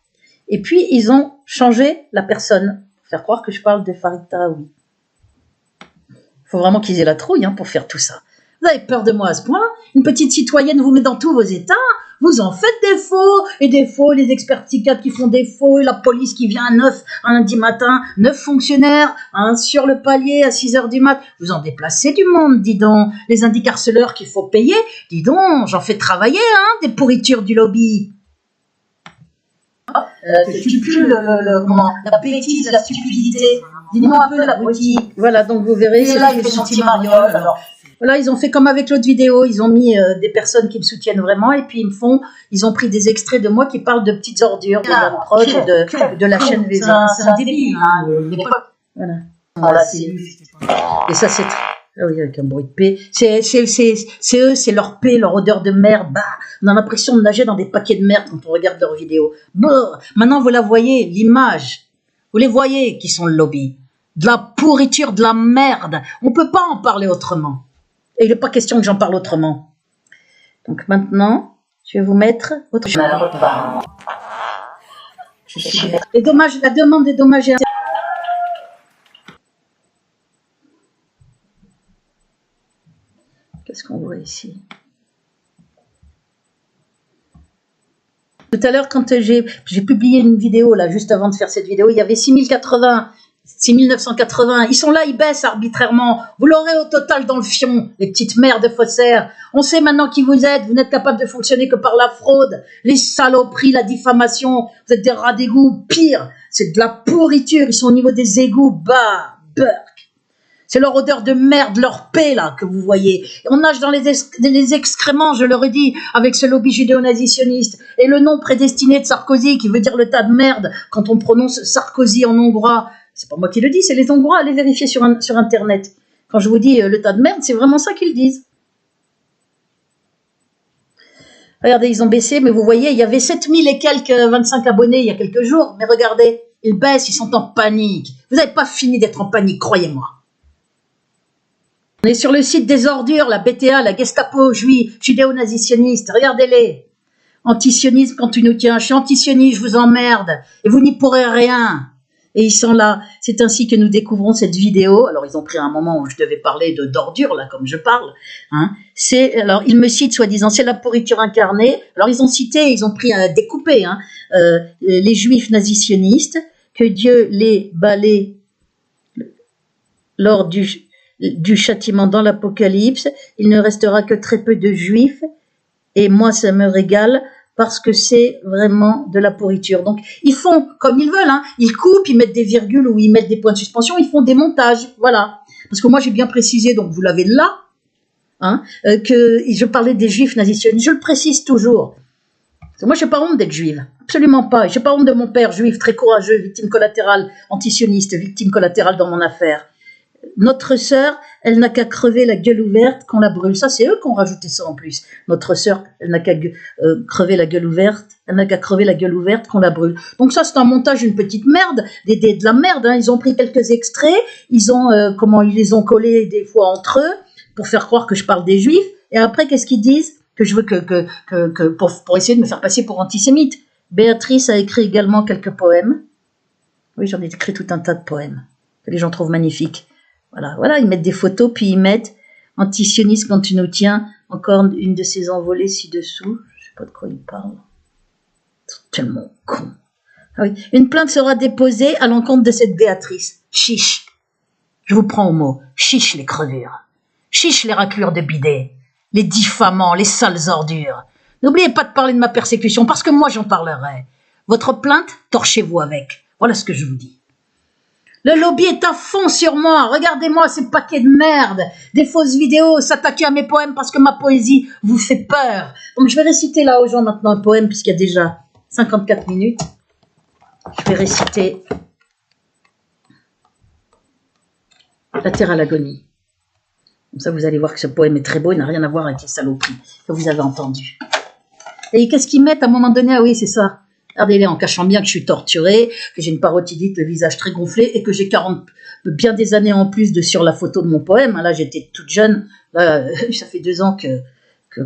Et puis, ils ont changé la personne, pour faire croire que je parle de Farid Tahaoui. Il faut vraiment qu'ils aient la trouille pour faire tout ça. Vous avez peur de moi à ce point? Une petite citoyenne vous met dans tous vos états, vous en faites des faux, les experts psychiatres qui font des faux, et la police qui vient à 9, un lundi matin, 9 fonctionnaires, sur le palier à 6h du mat. Vous en déplacez du monde, dis donc. Les indicarceleurs qu'il faut payer, dis donc, j'en fais travailler, des pourritures du lobby. Tu pues la bêtise, la stupidité. Dis-moi un peu la boutique. Voilà, donc vous verrez. Et là, il fait son petit mariole, alors. Voilà, ils ont fait comme avec l'autre vidéo, ils ont mis des personnes qui me soutiennent vraiment, et puis ils ont pris des extraits de moi qui parlent de petites ordures, de la prod, de la chaîne V20. C'est un débile, Voilà. Voilà, et ça, c'est... Ah oui, avec un bruit de paix. C'est eux, c'est leur paix, leur odeur de merde. Bah, on a l'impression de nager dans des paquets de merde quand on regarde leurs vidéos. Bah, maintenant, vous la voyez, l'image. Vous les voyez qui sont le lobby. De la pourriture, de la merde. On peut pas en parler autrement. Et il n'est pas question que j'en parle autrement. Donc maintenant, je vais vous mettre autre chose. Les dommages, la demande des dommages et intérêts. Qu'est-ce qu'on voit ici? Tout à l'heure, quand j'ai publié une vidéo, là, juste avant de faire cette vidéo, il y avait 6980. Ils sont là, ils baissent arbitrairement. Vous l'aurez au total dans le fion, les petites mères de faussaires. On sait maintenant qui vous êtes. Vous n'êtes capable de fonctionner que par la fraude, les saloperies, la diffamation. Vous êtes des rats d'égout. Pire, c'est de la pourriture. Ils sont au niveau des égouts. Bah, beurre. C'est leur odeur de merde, leur paix, là, que vous voyez. On nage dans les excréments, je le redis, avec ce lobby judéo-nazitionniste. Et le nom prédestiné de Sarkozy, qui veut dire le tas de merde, quand on prononce Sarkozy en hongrois. C'est pas moi qui le dis, c'est les Hongrois, allez vérifier sur Internet. Quand je vous dis le tas de merde, c'est vraiment ça qu'ils disent. Regardez, ils ont baissé, mais vous voyez, il y avait 7000 et quelques 25 abonnés il y a quelques jours. Mais regardez, ils baissent, ils sont en panique. Vous n'avez pas fini d'être en panique, croyez-moi. On est sur le site des ordures, la BTA, la Gestapo juive, judéo-nazitionniste, regardez-les. Antisionisme quand tu nous tiens, je suis antisioniste, je vous emmerde, et vous n'y pourrez rien. Et ils sont là. C'est ainsi que nous découvrons cette vidéo. Alors, ils ont pris un moment où je devais parler d'ordures, là, comme je parle. Alors, ils me citent, soi-disant, c'est la pourriture incarnée. Alors, ils ont cité, ils ont pris découpé, les juifs nazisionistes, que Dieu les balaie lors du châtiment dans l'Apocalypse. Il ne restera que très peu de juifs. Et moi, ça me régale. Parce que c'est vraiment de la pourriture. Donc, ils font comme ils veulent. Ils coupent, ils mettent des virgules ou ils mettent des points de suspension. Ils font des montages. Voilà. Parce que moi, j'ai bien précisé, donc vous l'avez là, que je parlais des juifs nazisionnistes. Je le précise toujours. Parce que moi, je n'ai pas honte d'être juive. Absolument pas. Je n'ai pas honte de mon père juif, très courageux, victime collatérale, antisioniste, victime collatérale dans mon affaire. Notre sœur, elle n'a qu'à crever la gueule ouverte qu'on la brûle. Ça, c'est eux qui ont rajouté ça en plus. Notre sœur, elle n'a qu'à crever la gueule ouverte. Elle n'a qu'à crever la gueule ouverte qu'on la brûle. Donc ça, c'est un montage, une petite merde, de la merde. Ils ont pris quelques extraits. Ils les ont collés des fois entre eux pour faire croire que je parle des juifs. Et après, qu'est-ce qu'ils disent? Que je veux pour essayer de me faire passer pour antisémite. Béatrice a écrit également quelques poèmes. Oui, j'en ai écrit tout un tas de poèmes que les gens trouvent magnifiques. Voilà, ils mettent des photos, puis ils mettent antisioniste quand tu nous tiens, encore une de ces envolées ci-dessous. Je sais pas de quoi ils parlent. Ils sont tellement cons. Ah oui. Une plainte sera déposée à l'encontre de cette Béatrice. Chiche. Je vous prends au mot. Chiche les crevures. Chiche les raclures de bidet. Les diffamants, les sales ordures. N'oubliez pas de parler de ma persécution, parce que moi j'en parlerai. Votre plainte, torchez-vous avec. Voilà ce que je vous dis. Le lobby est à fond sur moi. Regardez-moi ces paquets de merde. Des fausses vidéos, s'attaquer à mes poèmes parce que ma poésie vous fait peur. Donc je vais réciter là aux gens maintenant un poème puisqu'il y a déjà 54 minutes. Je vais réciter La terre à l'agonie. Comme ça, vous allez voir que ce poème est très beau, il n'a rien à voir avec les saloperies que vous avez entendues. Et qu'est-ce qu'ils mettent à un moment donné? Ah oui, c'est ça. Regardez-les, en cachant bien que je suis torturée, que j'ai une parotidite, le visage très gonflé, et que j'ai bien des années en plus sur la photo de mon poème. Là, j'étais toute jeune. Là, ça fait 2 ans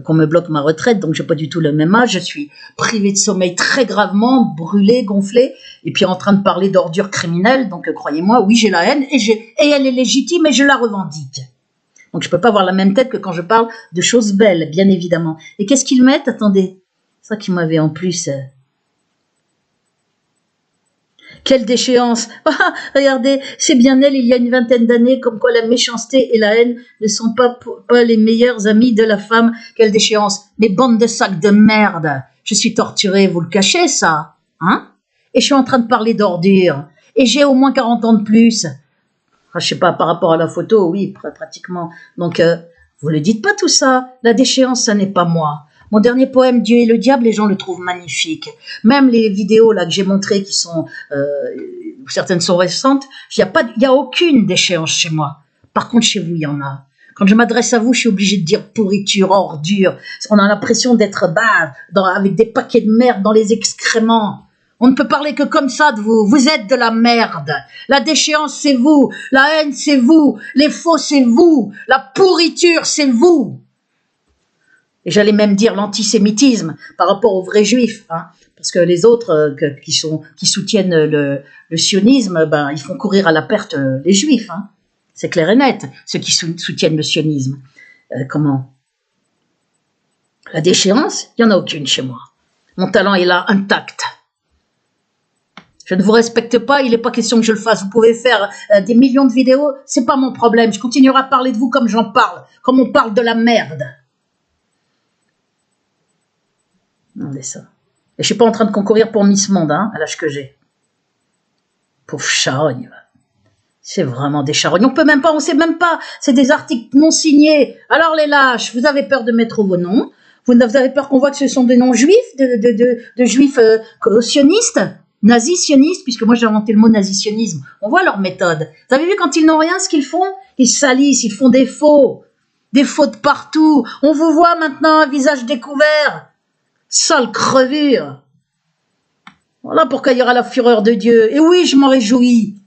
qu'on me bloque ma retraite, donc j'ai pas du tout le même âge. Je suis privée de sommeil très gravement, brûlée, gonflée, et puis en train de parler d'ordures criminelles. Donc croyez-moi, oui, j'ai la haine, et elle est légitime, et je la revendique. Donc je peux pas avoir la même tête que quand je parle de choses belles, bien évidemment. Et qu'est-ce qu'ils mettent? Attendez, ça qui m'avait en plus... Quelle déchéance! Ah, regardez, c'est bien elle, il y a une vingtaine d'années, comme quoi la méchanceté et la haine ne sont pas les meilleurs amis de la femme. Quelle déchéance! Mais bande de sacs de merde! Je suis torturée, vous le cachez, ça? Hein? Et je suis en train de parler d'ordures. Et j'ai au moins 40 ans de plus. Ah, je sais pas, par rapport à la photo, oui, pratiquement. Donc, vous le dites pas tout ça. La déchéance, ça n'est pas moi. Mon dernier poème, Dieu et le diable, les gens le trouvent magnifique. Même les vidéos là que j'ai montrées, qui sont certaines sont récentes, il y a aucune déchéance chez moi. Par contre, chez vous, il y en a. Quand je m'adresse à vous, je suis obligée de dire pourriture, ordure. On a l'impression d'être avec des paquets de merde dans les excréments. On ne peut parler que comme ça de vous. Vous êtes de la merde. La déchéance, c'est vous. La haine, c'est vous. Les faux, c'est vous. La pourriture, c'est vous. Et j'allais même dire l'antisémitisme par rapport aux vrais juifs, hein, parce que les autres qui soutiennent le sionisme, ils font courir à la perte les juifs, hein. C'est clair et net, ceux qui soutiennent le sionisme. Comment? La déchéance, il n'y en a aucune chez moi. Mon talent est là, intact. Je ne vous respecte pas, il n'est pas question que je le fasse. Vous pouvez faire des millions de vidéos, c'est pas mon problème. Je continuerai à parler de vous comme j'en parle, comme on parle de la merde. Regardez ça. Et je suis pas en train de concourir pour Miss Monde, hein, à l'âge que j'ai. Pauvre charogne. C'est vraiment des charognes. On sait même pas. C'est des articles non signés. Alors les lâches, vous avez peur de mettre vos noms. Vous avez peur qu'on voit que ce sont des noms juifs, de juifs sionistes, nazis-sionistes, puisque moi j'ai inventé le mot nazi-sionisme. On voit leur méthode. Vous avez vu quand ils n'ont rien, ce qu'ils font? Ils salissent, ils font des faux. Des faux de partout. On vous voit maintenant un visage découvert. Sale crevure. Voilà pourquoi il y aura la fureur de Dieu. Et oui, je m'en réjouis.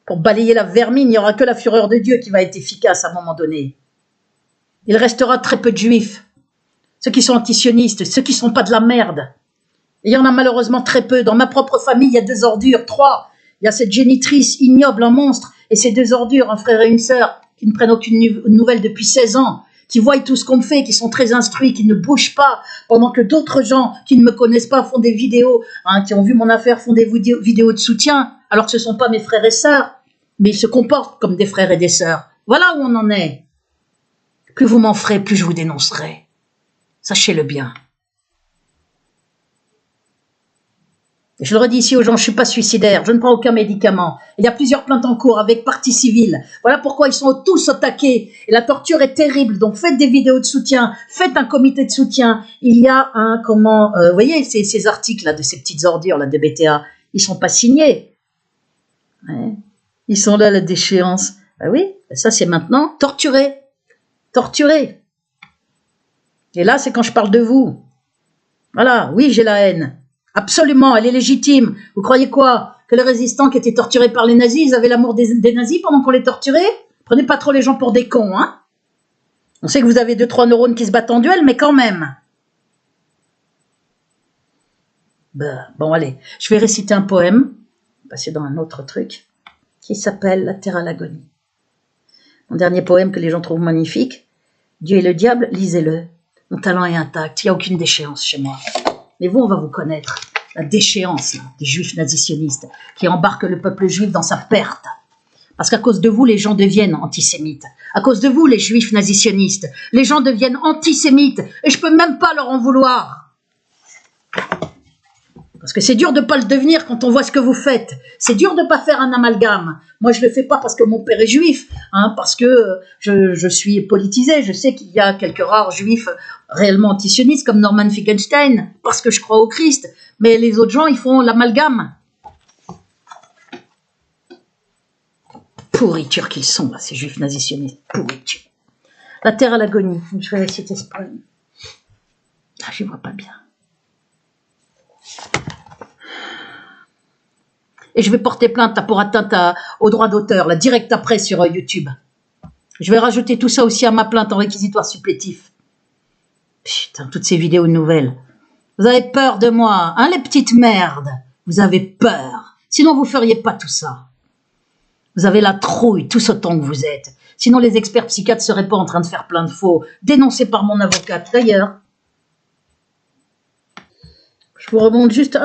Pour balayer la vermine, il n'y aura que la fureur de Dieu qui va être efficace à un moment donné. Il restera très peu de juifs. Ceux qui sont antisionistes, ceux qui ne sont pas de la merde. Et il y en a malheureusement très peu. Dans ma propre famille, il y a 2 ordures, 3. Il y a cette génitrice ignoble, un monstre, et ces 2 ordures, un frère et une sœur, qui ne prennent aucune nouvelle depuis 16 ans. Qui voient tout ce qu'on fait, qui sont très instruits, qui ne bougent pas, pendant que d'autres gens qui ne me connaissent pas font des vidéos, hein, qui ont vu mon affaire, font des vidéos de soutien, alors que ce ne sont pas mes frères et sœurs, mais ils se comportent comme des frères et des sœurs. Voilà où on en est. Plus vous m'en ferez, plus je vous dénoncerai. Sachez-le bien. Et je le redis ici aux gens, je ne suis pas suicidaire, je ne prends aucun médicament. Il y a plusieurs plaintes en cours avec partie civile. Voilà pourquoi ils sont tous au taquet. Et la torture est terrible. Donc faites des vidéos de soutien, faites un comité de soutien. Il y a vous voyez ces articles-là de ces petites ordures là de BTA, ils ne sont pas signés. Ouais. Ils sont là, la déchéance. Ben oui, ça c'est maintenant torturé. Torturé. Et là, c'est quand je parle de vous. Voilà, oui, j'ai la haine. Absolument, elle est légitime. Vous croyez quoi? Que les résistants qui étaient torturés par les nazis, ils avaient l'amour des nazis pendant qu'on les torturait? Prenez pas trop les gens pour des cons, hein? On sait que vous avez 2-3 neurones qui se battent en duel, mais quand même. Bon, allez, je vais réciter un poème, passer dans un autre truc, qui s'appelle La terre à l'agonie. Mon dernier poème que les gens trouvent magnifique, Dieu et le diable, lisez-le. Mon talent est intact, il n'y a aucune déchéance chez moi. Mais vous, on va vous connaître. La déchéance là, des juifs nazisionistes qui embarquent le peuple juif dans sa perte. Parce qu'à cause de vous, les gens deviennent antisémites. À cause de vous, les juifs nazisionistes, les gens deviennent antisémites. Et je peux même pas leur en vouloir. Parce que c'est dur de ne pas le devenir quand on voit ce que vous faites. C'est dur de ne pas faire un amalgame. Moi, je ne le fais pas parce que mon père est juif, hein, parce que je suis politisé. Je sais qu'il y a quelques rares juifs réellement antisionistes, comme Norman Finkelstein, parce que je crois au Christ. Mais les autres gens, ils font l'amalgame. Pourriture qu'ils sont, là, ces juifs nazisionistes. Pourriture. La terre à l'agonie. Je vais citer ce poème. Ah, j'y vois pas bien. Et je vais porter plainte pour atteinte au droit d'auteur, là, direct après sur YouTube. Je vais rajouter tout ça aussi à ma plainte en réquisitoire supplétif. Putain, toutes ces vidéos nouvelles. Vous avez peur de moi, hein, les petites merdes. Vous avez peur. Sinon, vous feriez pas tout ça. Vous avez la trouille, tous autant que vous êtes. Sinon, les experts psychiatres seraient pas en train de faire plein de faux, dénoncés par mon avocate. D'ailleurs, je vous remonte juste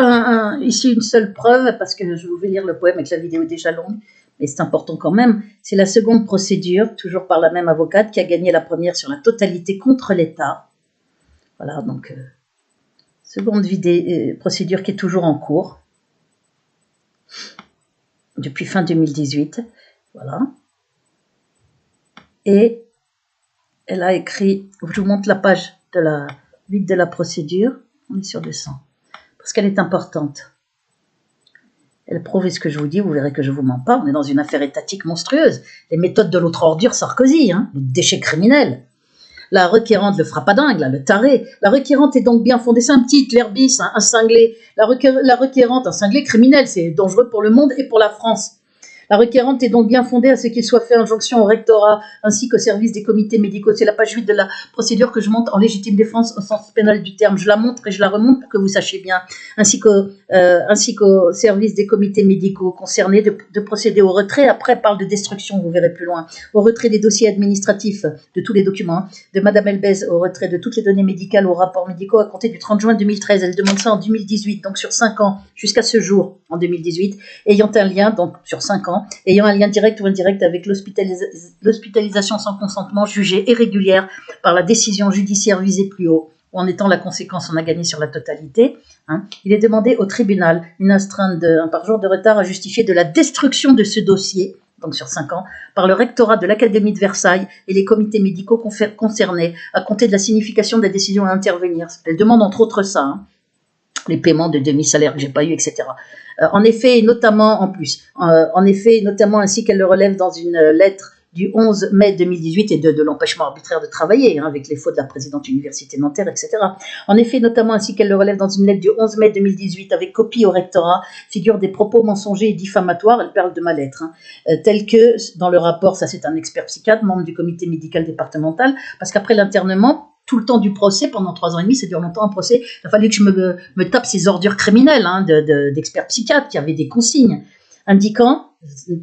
ici une seule preuve, parce que je vais lire le poème et que la vidéo est déjà longue, mais c'est important quand même. C'est la seconde procédure, toujours par la même avocate, qui a gagné la première sur la totalité contre l'État. Voilà, donc, seconde procédure qui est toujours en cours, depuis fin 2018. Voilà. Et elle a écrit, je vous montre la page de la 8 de la procédure, on est sur 200. Parce qu'elle est importante. Elle prouve ce que je vous dis, vous verrez que je vous mens pas. On est dans une affaire étatique monstrueuse. Les méthodes de l'autre ordure Sarkozy, hein, le déchet criminel. La requérante, le frappadingue, là, le taré. La requérante est donc bien fondée. C'est un petit Hitler bis, hein, un cinglé. La requérante, un cinglé criminel, c'est dangereux pour le monde et pour la France. La requérante est donc bien fondée à ce qu'il soit fait injonction au rectorat ainsi qu'au service des comités médicaux. C'est la page 8 de la procédure que je montre en légitime défense au sens pénal du terme. Je la montre et je la remonte pour que vous sachiez bien, ainsi qu'au service des comités médicaux concernés de procéder au retrait. Après, elle parle de destruction, vous verrez plus loin. Au retrait des dossiers administratifs de tous les documents, de Madame Elbez, au retrait de toutes les données médicales aux rapports médicaux à compter du 30 juin 2013. Elle demande ça en 2018, donc sur 5 ans, jusqu'à ce jour, en 2018, ayant un lien, donc sur 5 ans, ayant un lien direct ou indirect avec l'hospitalisation sans consentement jugée irrégulière par la décision judiciaire visée plus haut, ou en étant la conséquence, on a gagné sur la totalité. Hein. Il est demandé au tribunal une astreinte par jour de retard à justifier de la destruction de ce dossier, donc sur 5 ans, par le rectorat de l'Académie de Versailles et les comités médicaux concernés, à compter de la signification de la décision à intervenir. Elle demande entre autres ça, hein. Les paiements de demi-salaire que j'ai pas eu, etc. En effet, notamment ainsi qu'elle le relève dans une lettre du 11 mai 2018 et de l'empêchement arbitraire de travailler, hein, avec les fautes de la présidente université Nanterre, etc. En effet, notamment ainsi qu'elle le relève dans une lettre du 11 mai 2018 avec copie au rectorat, figurent des propos mensongers et diffamatoires, elle parle de ma lettre, hein, tels que, dans le rapport, ça c'est un expert psychiatre, membre du comité médical départemental, parce qu'après l'internement, tout le temps du procès, pendant 3 ans et demi, ça dure longtemps un procès, il a fallu que je me tape ces ordures criminelles, hein, d'experts psychiatres qui avaient des consignes, indiquant,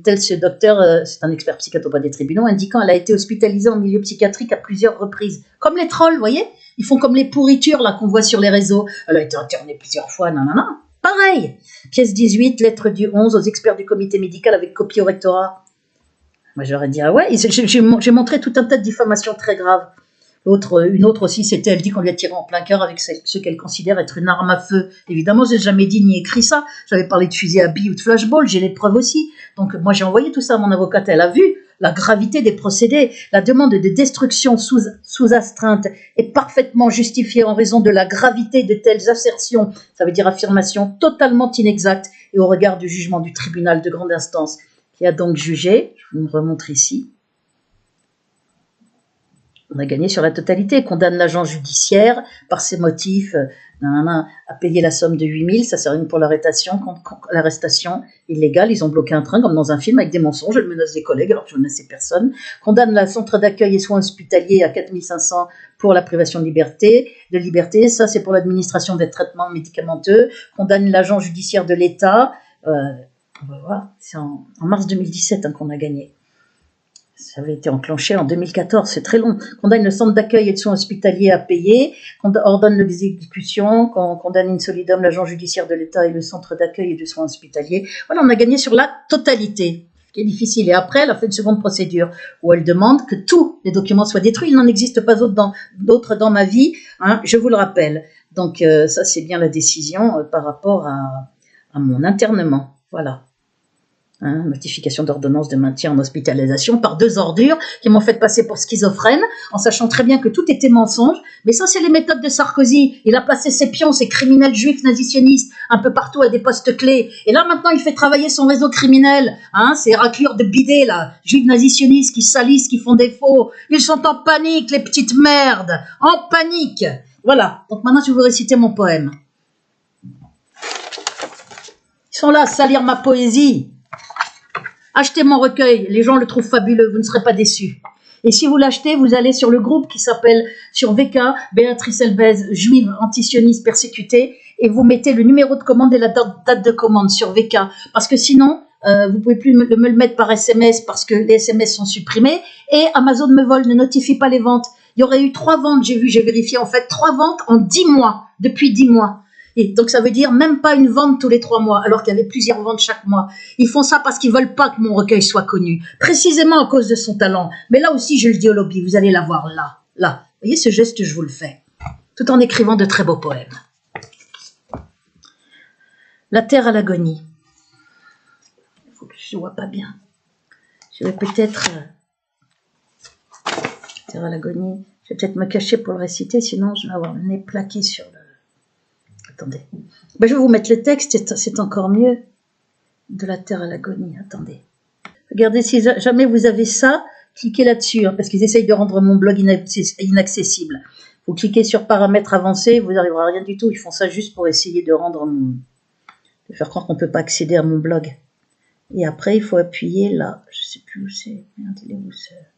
tel ce docteur, c'est un expert psychiatre auprès des tribunaux, indiquant qu'elle a été hospitalisée en milieu psychiatrique à plusieurs reprises. Comme les trolls, vous voyez, ils font comme les pourritures là qu'on voit sur les réseaux. Elle a été internée plusieurs fois, nanana. Pareil. Pièce 18, lettre du 11 aux experts du comité médical avec copie au rectorat. Moi j'aurais dit, ah ouais, j'ai montré tout un tas de diffamations très graves. Une autre aussi, c'était, elle dit qu'on lui a tiré en plein cœur avec ce qu'elle considère être une arme à feu. Évidemment, je n'ai jamais dit ni écrit ça. J'avais parlé de fusil à billes ou de flashball, j'ai les preuves aussi. Donc moi, j'ai envoyé tout ça à mon avocate. Elle a vu la gravité des procédés. La demande de destruction sous astreinte est parfaitement justifiée en raison de la gravité de telles assertions, ça veut dire affirmations totalement inexactes, et au regard du jugement du tribunal de grande instance, qui a donc jugé, je vous remontre ici, on a gagné sur la totalité, condamne l'agent judiciaire par ses motifs à payer la somme de 8 000, ça sert pour l'arrestation illégale, ils ont bloqué un train comme dans un film avec des mensonges, elle menace des collègues alors que je menaçais personne, condamne le centre d'accueil et soins hospitaliers à 4 500 pour la privation de liberté, ça c'est pour l'administration des traitements médicamenteux, condamne l'agent judiciaire de l'État, on va voir, c'est en mars 2017 qu'on a gagné. Ça avait été enclenché en 2014, c'est très long. Condamne le centre d'accueil et de soins hospitaliers à payer, ordonne l'exécution, condamne in solidum l'agent judiciaire de l'État et le centre d'accueil et de soins hospitaliers. Voilà, on a gagné sur la totalité, ce qui est difficile. Et après, elle a fait une seconde procédure où elle demande que tous les documents soient détruits. Il n'en existe pas d'autres dans ma vie, hein, je vous le rappelle. Donc ça, c'est bien la décision par rapport à mon internement. Voilà. Hein, notification d'ordonnance de maintien en hospitalisation par 2 ordures qui m'ont fait passer pour schizophrène, en sachant très bien que tout était mensonge. Mais ça, c'est les méthodes de Sarkozy. Il a placé ses pions, ses criminels juifs nazisionistes, un peu partout à des postes clés. Et là, maintenant, il fait travailler son réseau criminel. Hein, ces raclures de bidets, là, juifs nazisionistes qui salissent, qui font des faux. Ils sont en panique, les petites merdes. En panique. Voilà. Donc maintenant, je vais vous réciter mon poème. Ils sont là à salir ma poésie. Achetez mon recueil, les gens le trouvent fabuleux, vous ne serez pas déçus. Et si vous l'achetez, vous allez sur le groupe qui s'appelle sur VK, Béatrice Elbez, juive, antisioniste, persécutée, et vous mettez le numéro de commande et la date de commande sur VK. Parce que sinon, vous ne pouvez plus me le mettre par SMS parce que les SMS sont supprimés, et Amazon me vole, ne notifie pas les ventes. Il y aurait eu 3 ventes, j'ai vérifié en fait, 3 ventes en 10 mois, depuis 10 mois. Et donc ça veut dire même pas une vente tous les 3 mois, alors qu'il y avait plusieurs ventes chaque mois. Ils font ça parce qu'ils veulent pas que mon recueil soit connu, précisément à cause de son talent. Mais là aussi, je le dis au lobby, vous allez la voir là. Vous voyez ce geste, je vous le fais, tout en écrivant de très beaux poèmes. La terre à l'agonie. Il faut que je ne vois pas bien. Je vais peut-être... terre à l'agonie. Je vais peut-être me cacher pour le réciter, sinon je vais avoir le nez plaqué sur le... Attendez. Ben, je vais vous mettre le texte, c'est encore mieux. De la terre à l'agonie, attendez. Regardez, si jamais vous avez ça, cliquez là-dessus, hein, parce qu'ils essayent de rendre mon blog inaccessible. Vous cliquez sur paramètres avancés, vous n'arriverez à rien du tout. Ils font ça juste pour essayer de rendre de faire croire qu'on ne peut pas accéder à mon blog. Et après, il faut appuyer là. Je ne sais plus où c'est. Regardez où c'est.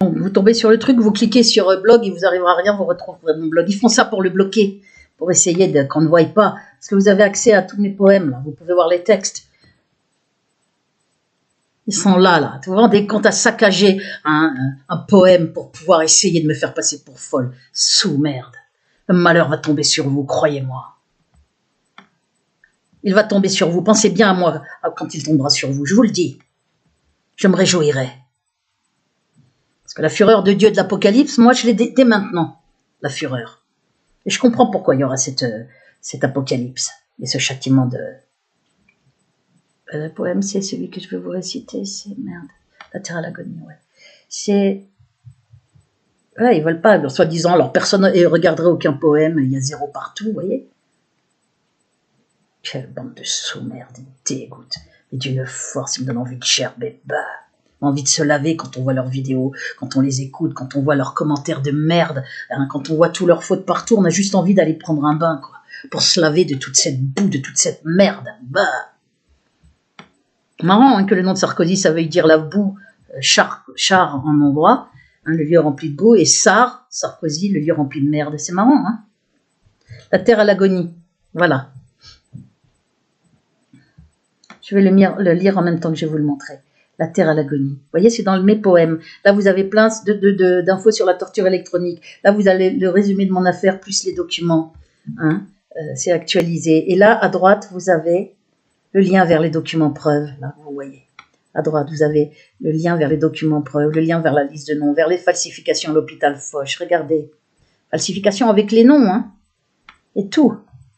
Donc, vous tombez sur le truc, vous cliquez sur blog et vous n'arriverez à rien, vous retrouverez mon blog. Ils font ça pour le bloquer, pour essayer qu'on ne voie pas. Parce que vous avez accès à tous mes poèmes, là. Vous pouvez voir les textes. Ils sont là. Vous vous rendez compte à saccager un poème pour pouvoir essayer de me faire passer pour folle. Sous-merde. Le malheur va tomber sur vous, croyez-moi. Il va tomber sur vous. Pensez bien à moi quand il tombera sur vous. Je vous le dis. Je me réjouirai. Parce que la fureur de Dieu de l'Apocalypse, moi je l'ai dès maintenant, la fureur. Et je comprends pourquoi il y aura cet apocalypse et ce châtiment de... Le poème, c'est celui que je vais vous réciter, c'est... Merde, la terre à l'agonie, ouais. C'est... Voilà, ils veulent pas, soi-disant, alors personne ne regarderait aucun poème, il y a 0 partout, vous voyez. Quelle bande de sous-merde, ils dégoûtent. Et d'une force, ils me donnent envie de gerber, envie de se laver quand on voit leurs vidéos, quand on les écoute, quand on voit leurs commentaires de merde, hein, quand on voit tous leurs fautes partout, on a juste envie d'aller prendre un bain, quoi, pour se laver de toute cette boue, de toute cette merde. Marrant hein, que le nom de Sarkozy, ça veuille dire la boue, char en hongrois, hein, le lieu rempli de boue, et Sarkozy, le lieu rempli de merde. C'est marrant, hein. La terre à l'agonie, voilà. Je vais le lire en même temps que je vais vous le montrer. La terre à l'agonie. Vous voyez, c'est dans mes poèmes. Là, vous avez plein d'infos sur la torture électronique. Là, vous avez le résumé de mon affaire, plus les documents. Hein, c'est actualisé. Et là, à droite, vous avez le lien vers les documents preuves. Là, vous voyez. À droite, vous avez le lien vers les documents preuves, le lien vers la liste de noms, vers les falsifications à l'hôpital Foch. Regardez. Falsifications avec les noms, hein. Et tout.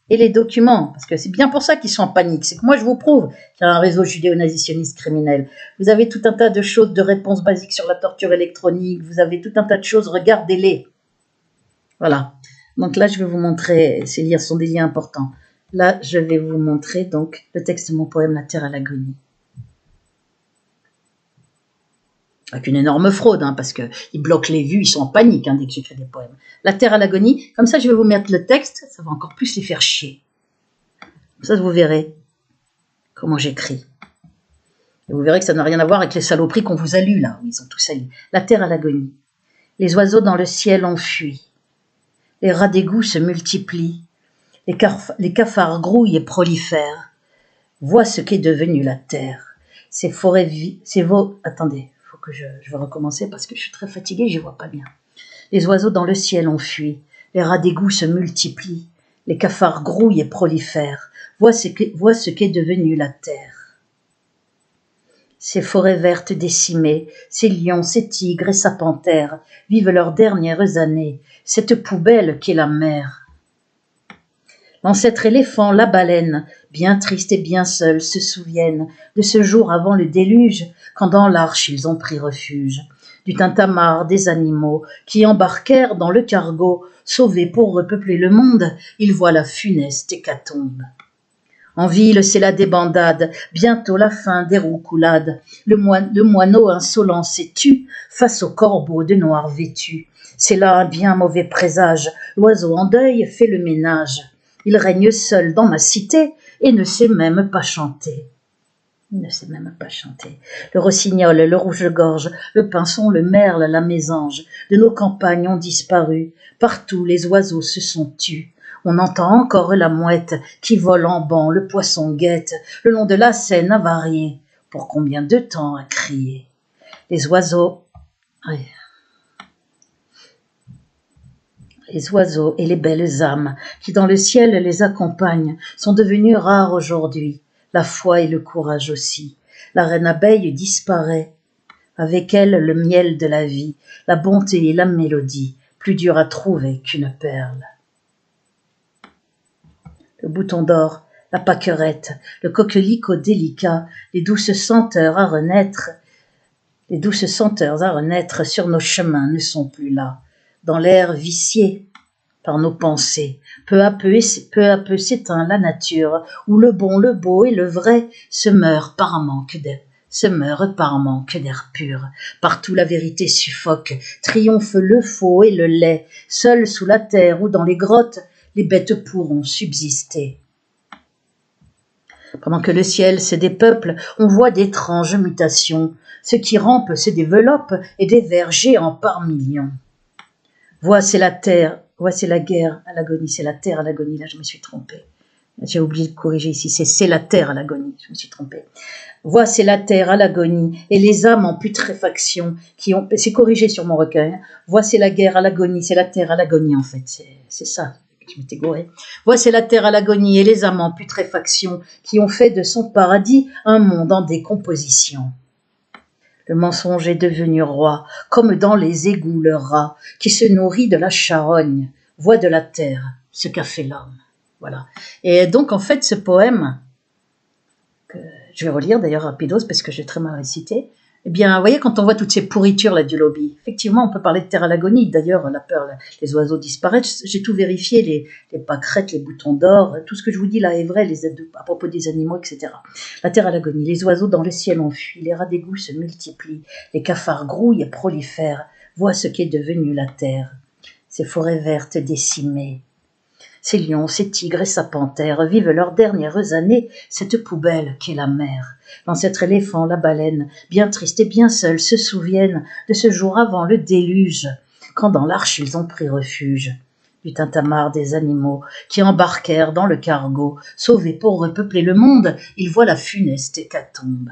Et les documents, parce que c'est bien pour ça qu'ils sont en panique. C'est que moi, je vous prouve qu'il y a un réseau judéo-nazitionniste criminel. Vous avez tout un tas de choses, de réponses basiques sur la torture électronique. Vous avez tout un tas de choses, regardez-les. Voilà. Donc là, je vais vous montrer, ces liens sont des liens importants. Là, je vais vous montrer donc le texte de mon poème « La terre à l'agonie ». Avec une énorme fraude, hein, parce qu'ils bloquent les vues, ils sont en panique hein, dès que j'écris des poèmes. La terre à l'agonie, comme ça je vais vous mettre le texte, ça va encore plus les faire chier. Comme ça vous verrez comment j'écris. Et vous verrez que ça n'a rien à voir avec les saloperies qu'on vous a lues là, où ils ont tout sali. La terre à l'agonie. Les oiseaux dans le ciel ont fui. Les rats d'égout se multiplient. Les cafards grouillent et prolifèrent. Vois ce qu'est devenue la terre. Ces forêts Attendez. Que je vais recommencer parce que je suis très fatiguée, je ne vois pas bien. Les oiseaux dans le ciel ont fui, les rats d'égout se multiplient, les cafards grouillent et prolifèrent. Vois ce qu'est devenue la terre. Ces forêts vertes décimées, ces lions, ces tigres et sa panthère vivent leurs dernières années, cette poubelle qu'est la mer. L'ancêtre éléphant, la baleine, bien triste et bien seul, se souviennent de ce jour avant le déluge, quand dans l'arche ils ont pris refuge. Du tintamarre des animaux qui embarquèrent dans le cargo, sauvés pour repeupler le monde, ils voient la funeste hécatombe. En ville, c'est la débandade, bientôt la fin des roucoulades. Le moineau insolent s'est tu face au corbeau de noir vêtu. C'est là un bien mauvais présage, l'oiseau en deuil fait le ménage. Il règne seul dans ma cité et ne sait même pas chanter. Il ne sait même pas chanter. Le rossignol, le rouge-gorge, le pinson, le merle, la mésange, de nos campagnes ont disparu. Partout les oiseaux se sont tus. On entend encore la mouette qui vole en banc, le poisson guette, le long de la Seine avarié. Pour combien de temps à crier? Les oiseaux et les belles âmes qui dans le ciel les accompagnent sont devenus rares aujourd'hui. La foi et le courage aussi. La reine abeille disparaît. Avec elle le miel de la vie, la bonté et la mélodie, plus dure à trouver qu'une perle. Le bouton d'or, la pâquerette, le coquelicot délicat, les douces senteurs à renaître sur nos chemins ne sont plus là. Dans l'air vicié par nos pensées, peu à peu s'éteint la nature, où le bon, le beau et le vrai se meurent par manque d'air pur. Partout la vérité suffoque, triomphe le faux et le laid. Seul sous la terre ou dans les grottes, les bêtes pourront subsister. Pendant que le ciel se dépeuple, on voit d'étranges mutations. Ce qui rampe se développe et des vers géants par millions. Voici la guerre à l'agonie, c'est la terre à l'agonie, là je me suis trompée. J'ai oublié de corriger ici, c'est la terre à l'agonie, je me suis trompée. Voici la terre à l'agonie et les âmes en putréfaction c'est corrigé sur mon recueil. Voici la guerre à l'agonie, c'est la terre à l'agonie en fait, c'est ça. Je m'étais gourée. Voici la terre à l'agonie et les âmes en putréfaction qui ont fait de son paradis un monde en décomposition. Le mensonge est devenu roi, comme dans les égouts le rat, qui se nourrit de la charogne, voit de la terre ce qu'a fait l'homme. Voilà. Et donc, en fait, ce poème, que je vais relire d'ailleurs rapidos parce que j'ai très mal récité, eh bien, vous voyez, quand on voit toutes ces pourritures là du lobby, effectivement, on peut parler de terre à l'agonie. D'ailleurs, la peur, les oiseaux disparaissent. J'ai tout vérifié, les pâquerettes, les boutons d'or, tout ce que je vous dis là est vrai, à propos des animaux, etc. La terre à l'agonie, les oiseaux dans le ciel ont fui, les rats d'égout se multiplient, les cafards grouillent et prolifèrent. Vois ce qu'est devenu la terre, ces forêts vertes décimées. Ces lions, ces tigres et sa panthère vivent leurs dernières années, cette poubelle qu'est la mer. L'ancêtre éléphant, la baleine, bien triste et bien seul, se souviennent de ce jour avant le déluge, quand dans l'arche ils ont pris refuge. Du tintamarre des animaux qui embarquèrent dans le cargo, sauvés pour repeupler le monde, ils voient la funeste hécatombe.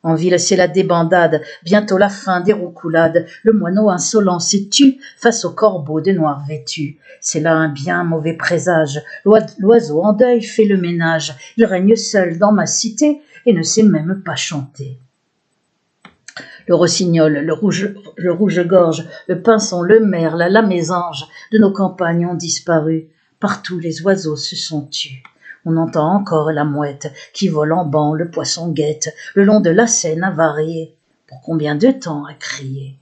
En ville, c'est la débandade, bientôt la fin des roucoulades. Le moineau insolent s'est tu face au corbeau de noir vêtu. C'est là un bien mauvais présage. L'oiseau en deuil fait le ménage. Il règne seul dans ma cité et ne sait même pas chanter. Le rossignol, le rouge-gorge, le pinson, le merle, la mésange de nos campagnes ont disparu. Partout les oiseaux se sont tus. On entend encore la mouette qui vole en banc, le poisson guette, le long de la Seine avariée. Pour combien de temps à crier?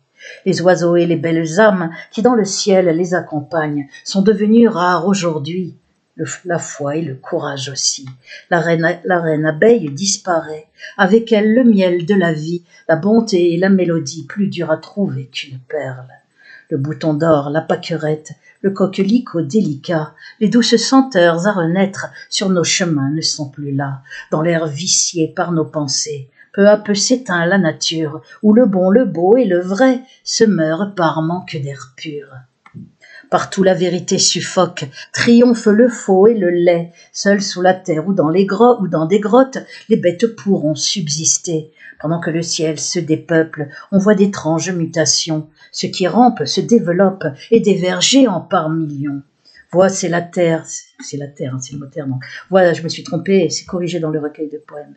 Les oiseaux et les belles âmes qui dans le ciel les accompagnent sont devenus rares aujourd'hui. La foi et le courage aussi. La reine abeille disparaît. Avec elle le miel de la vie, la bonté et la mélodie plus dure à trouver qu'une perle. Le bouton d'or, la pâquerette, le coquelicot délicat, les douces senteurs à renaître sur nos chemins ne sont plus là. Dans l'air vicié par nos pensées, peu à peu s'éteint la nature, où le bon, le beau et le vrai se meurent par manque d'air pur. Partout la vérité suffoque, triomphe le faux et le laid. Seul sous la terre ou dans des grottes, les bêtes pourront subsister. Pendant que le ciel se dépeuple, on voit d'étranges mutations. Ce qui rampe se développe et des vers géants par millions. Vois, c'est la terre, c'est la terre, hein, c'est le mot terre, non. Voilà, je me suis trompée, c'est corrigé dans le recueil de poèmes.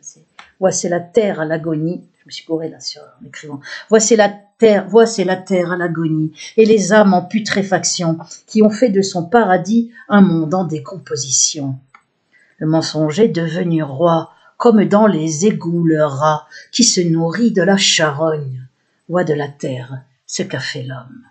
Vois, c'est la terre à l'agonie. Je me suis gourée là sur en écrivant. Vois, c'est la terre à l'agonie, et les âmes en putréfaction qui ont fait de son paradis un monde en décomposition. Le mensonger est devenu roi, comme dans les égouts le rat qui se nourrit de la charogne. Vois de la terre ce qu'a fait l'homme.